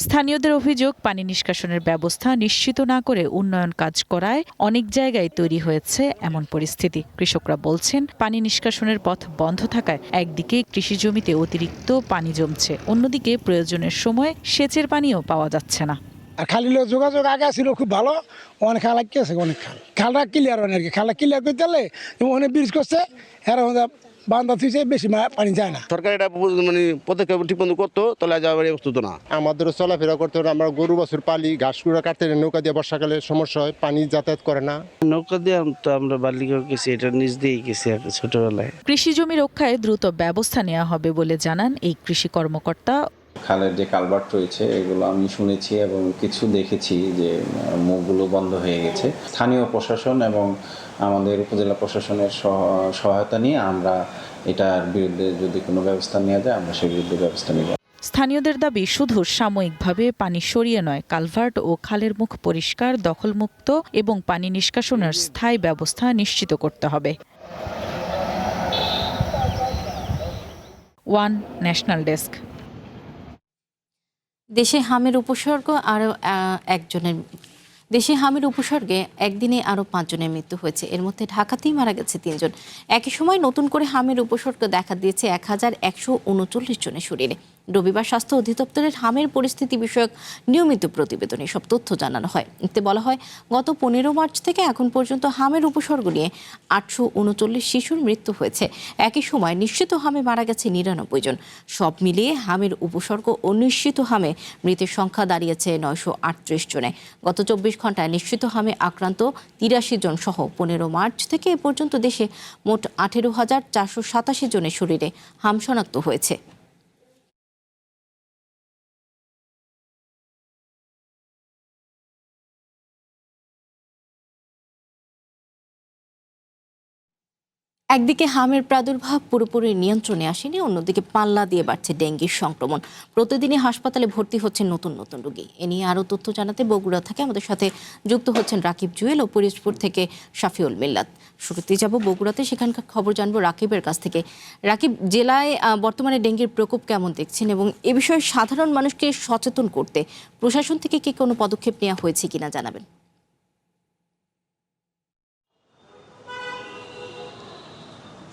স্থানীয়দের অভিযোগ, পানি নিষ্কাশনের ব্যবস্থা নিশ্চিত না করে উন্নয়ন কাজ করায় অনেক জায়গায় তৈরি হয়েছে এমন পরিস্থিতি। কৃষকরা বলছেন, পানি নিষ্কাশনের পথ বন্ধ থাকায় একদিকে কৃষি জমিতে অতিরিক্ত পানি জমছে, অন্যদিকে প্রয়োজনের সময় সেচের পানিও পাওয়া যাচ্ছে না।
আর খালির যোগাযোগ আগে ছিল খুব ভালো, অনেক খাল আছে, অনেক খালটা ক্লিয়ার হয় না, খালটা ক্লিয়ার করতে হলে অনেক ব্রিজ করছে, বান্ধা থুইছে, বেশি পানি যায় না।
সরকার এটা মানে পদক্ষেপ ঠিক মতো করতো তাহলে যাওয়ার বস্তু না।
আমাদেরও চলাফেরা করতে হবে, আমরা গরু বাছুর পালি, ঘাসগুলো কাটতে নৌকা দিয়ে বর্ষাকালে সমস্যা হয়, পানি যাতায়াত করে না।
নৌকা দিয়ে তো আমরা বালিকা গেছি, এটা নিজ দিয়েই গেছি ছোটবেলায়।
কৃষি জমি রক্ষায় দ্রুত ব্যবস্থা নেওয়া হবে বলে জানান এই কৃষি কর্মকর্তা।
খালের যে কালভার্ট রয়েছে এগুলো আমি শুনেছি এবং কিছু দেখেছি যে মুখগুলো বন্ধ হয়ে গেছে। স্থানীয় প্রশাসন এবং আমাদের উপজেলা প্রশাসনের সহায়তা নিয়ে আমরা এটার বিরুদ্ধে যদি কোনো ব্যবস্থা নেওয়া যায় আমরা সেই বিরুদ্ধে ব্যবস্থা নেব।
স্থানীয়দের দাবি, শুধু সাময়িকভাবে পানি সরিয়ে নয়, কালভার্ট ও খালের মুখ পরিষ্কার, দখলমুক্ত এবং পানি নিষ্কাশনের স্থায়ী ব্যবস্থা নিশ্চিত করতে হবে। One national desk.
দেশে হামের উপসর্গ আরও একজনের দেশে হামের উপসর্গে একদিনে আরও 5 জনের মৃত্যু হয়েছে। এর মধ্যে ঢাকাতেই মারা গেছে 3 জন। একই সময় নতুন করে হামের উপসর্গ দেখা দিয়েছে 1139 জনের শরীরে। রবিবার স্বাস্থ্য অধিদপ্তরের হামের পরিস্থিতি বিষয়ক নিয়মিত প্রতিবেদনে সব তথ্য জানানো হয়। এতে বলা হয়, গত 15 মার্চ থেকে এখন পর্যন্ত হামের উপসর্গ নিয়ে 839 শিশুর মৃত্যু হয়েছে। একই সময় নিশ্চিত হামে মারা গেছে 99 জন। সব মিলিয়ে হামের উপসর্গ ও নিশ্চিত হামে মৃতের সংখ্যা দাঁড়িয়েছে 938 জনে। গত 24 ঘন্টায় নিশ্চিত হামে আক্রান্ত 83 জন সহ 15 মার্চ থেকে এ পর্যন্ত দেশে মোট 18,487 জনের শরীরে হাম শনাক্ত হয়েছে। একদিকে হামের প্রাদুর্ভাব পুরোপুরি নিয়ন্ত্রণে আসেনি, অন্যদিকে পাল্লা দিয়ে বাড়ছে ডেঙ্গির সংক্রমণ। প্রতিদিনই হাসপাতালে ভর্তি হচ্ছেন নতুন নতুন রোগী। এ নিয়ে আরও তথ্য জানাতে বগুড়া থেকে আমাদের সাথে যুক্ত হচ্ছেন রাকিব জুয়েল ও পিরোজপুর থেকে শাফিউল মিল্লাত। শুরুতেই যাব বগুড়াতে, সেখানকার খবর জানবো রাকিবের কাছ থেকে। রাকিব, জেলায় বর্তমানে ডেঙ্গির প্রকোপ কেমন দেখছেন এবং এ বিষয়ে সাধারণ মানুষকে সচেতন করতে প্রশাসন থেকে কি কোনো পদক্ষেপ নেওয়া হয়েছে কিনা জানাবেন।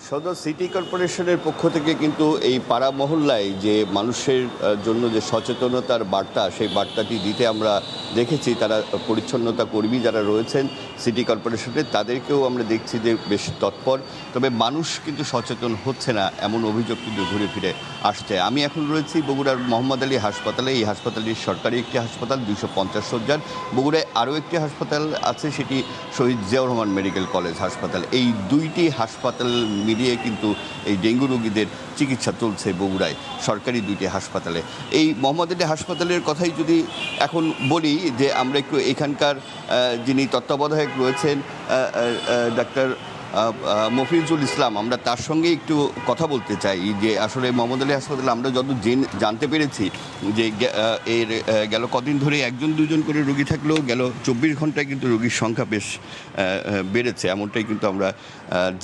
সদর সিটি কর্পোরেশনের পক্ষ থেকে কিন্তু এই পাড়া মহল্লায় যে মানুষের জন্য যে সচেতনতার বার্তা, সেই বার্তাটি দিতে আমরা দেখেছি। তারা পরিচ্ছন্নতা কর্মী যারা রয়েছেন সিটি কর্পোরেশনের, তাদেরকেও আমরা দেখছি যে বেশ তৎপর। তবে মানুষ কিন্তু সচেতন হচ্ছে না, এমন অভিযোগ কিন্তু ঘুরে ফিরে আসছে। আমি এখন রয়েছি বগুড়ার মোহাম্মদ আলী হাসপাতালে। এই হাসপাতালটি সরকারি একটি হাসপাতাল, 250 শয্যার। বগুড়ায় আরও একটি হাসপাতাল আছে, সেটি শহীদ জিয়াউর রহমান মেডিকেল কলেজ হাসপাতাল। এই দুইটি হাসপাতাল মিলিয়ে কিন্তু এই ডেঙ্গু রোগীদের চিকিৎসা চলছে বগুড়ায় সরকারি দুইটি হাসপাতালে। এই মোহাম্মদ আলী হাসপাতালের কথাই যদি এখন বলি, যে আমরা একটু এখানকার যিনি তত্ত্বাবধায়ক রয়েছেন ডাক্তার মফিজুল ইসলাম, আমরা তার সঙ্গে একটু কথা বলতে চাই যে আসলে মোহাম্মদ আলী হাসপাতালে আমরা যত জানতে পেরেছি যে এর গেল কদিন ধরে 1-2 করে রোগী থাকলেও গেল 24 ঘন্টায় কিন্তু রোগীর সংখ্যা বেশ বেড়েছে, এমনটাই কিন্তু আমরা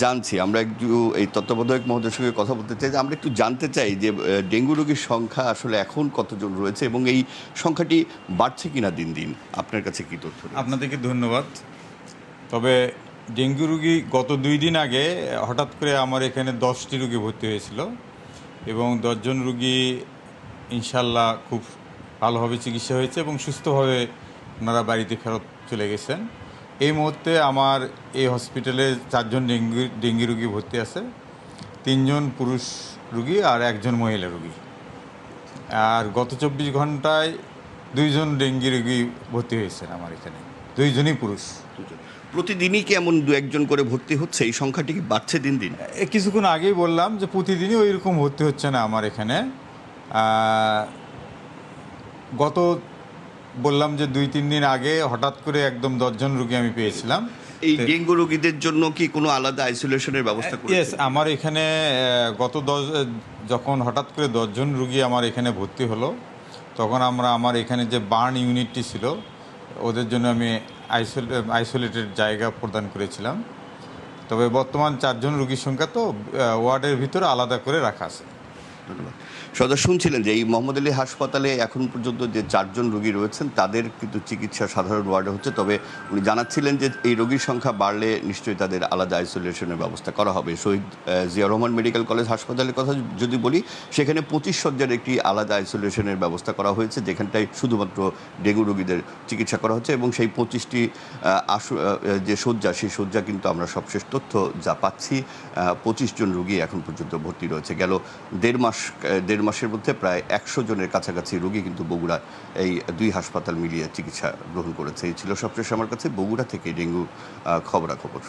জানছি। আমরা একটু এই তত্ত্বাবধায়ক মহোদয়ের সঙ্গে কথা বলতে চাই, যে আমরা একটু জানতে চাই যে ডেঙ্গু রোগীর সংখ্যা আসলে এখন কতজন রয়েছে এবং এই সংখ্যাটি বাড়ছে কিনা দিন দিন। আপনার কাছে কি তথ্য?
আপনাদেরকে ধন্যবাদ। তবে ডেঙ্গু রোগী গত 2 দিন আগে হঠাৎ করে আমার এখানে 10টি রোগী ভর্তি হয়েছিল এবং 10 জন রোগী ইনশাল্লাহ খুব ভালোভাবে চিকিৎসা হয়েছে এবং সুস্থভাবে ওনারা বাড়িতে ফেরত চলে গেছেন। এই মুহূর্তে আমার এই হসপিটালে 4 জন ডেঙ্গি রোগী ভর্তি আছে, 3 জন পুরুষ রোগী আর 1 জন মহিলা রোগী। আর গত 24 ঘন্টায় 2 জন ডেঙ্গি রোগী ভর্তি হয়েছেন আমার এখানে, 2 জনই পুরুষ।
প্রতিদিনই কি এমন 2-1 জন করে ভর্তি হচ্ছে? এই সংখ্যাটি কি বাড়ছে দিন দিন?
কিছুক্ষণ আগেই বললাম যে প্রতিদিনই ওই রকম ভর্তি হচ্ছে না আমার এখানে। গত বললাম যে 2-3 দিন আগে হঠাৎ করে একদম 10 জন রোগী আমি পেয়েছিলাম।
এই ডেঙ্গু রোগীদের জন্য কি কোনো আলাদা আইসোলেশনের ব্যবস্থা করেছেন?
ইয়েস, আমার এখানে যখন হঠাৎ করে 10 জন রোগী আমার এখানে ভর্তি হলো, তখন আমার এখানে যে বার্ন ইউনিটটি ছিল ওদের জন্য আমি আইসোলেটেড জায়গা প্রদান করেছিলাম। তবে বর্তমান 4 জন রোগীর সংখ্যা তো ওয়ার্ডের ভিতরে আলাদা করে রাখা আছে।
ধন্যবাদ। সদস্য শুনছিলেন যে এই মোহাম্মদ আলী হাসপাতালে এখন পর্যন্ত যে 4 জন রোগী রয়েছেন তাদের কিন্তু চিকিৎসা সাধারণ ওয়ার্ডে হচ্ছে। তবে উনি জানাচ্ছিলেন যে এই রোগীর সংখ্যা বাড়লে নিশ্চয়ই তাদের আলাদা আইসোলেশনের ব্যবস্থা করা হবে। শহীদ জিয়াউর রহমান মেডিকেল কলেজ হাসপাতালের কথা যদি বলি, সেখানে 25 শয্যার একটি আলাদা আইসোলেশনের ব্যবস্থা করা হয়েছে, যেখানটায় শুধুমাত্র ডেঙ্গু রোগীদের চিকিৎসা করা হচ্ছে এবং সেই 25টি যে শয্যা, সেই শয্যা কিন্তু আমরা সবশেষ তথ্য যা পাচ্ছি 25 জন রোগী এখন পর্যন্ত ভর্তি রয়েছে। গেল দেড় মাসের মধ্যে প্রায় 100 জনের কাছাকাছি রোগী কিন্তু বগুড়া এই 2 হাসপাতাল মিলিয়ে চিকিৎসা গ্রহণ করেছে। এই ছিল সবশেষ আমার কাছে বগুড়া থেকে ডেঙ্গু খবরাখবর।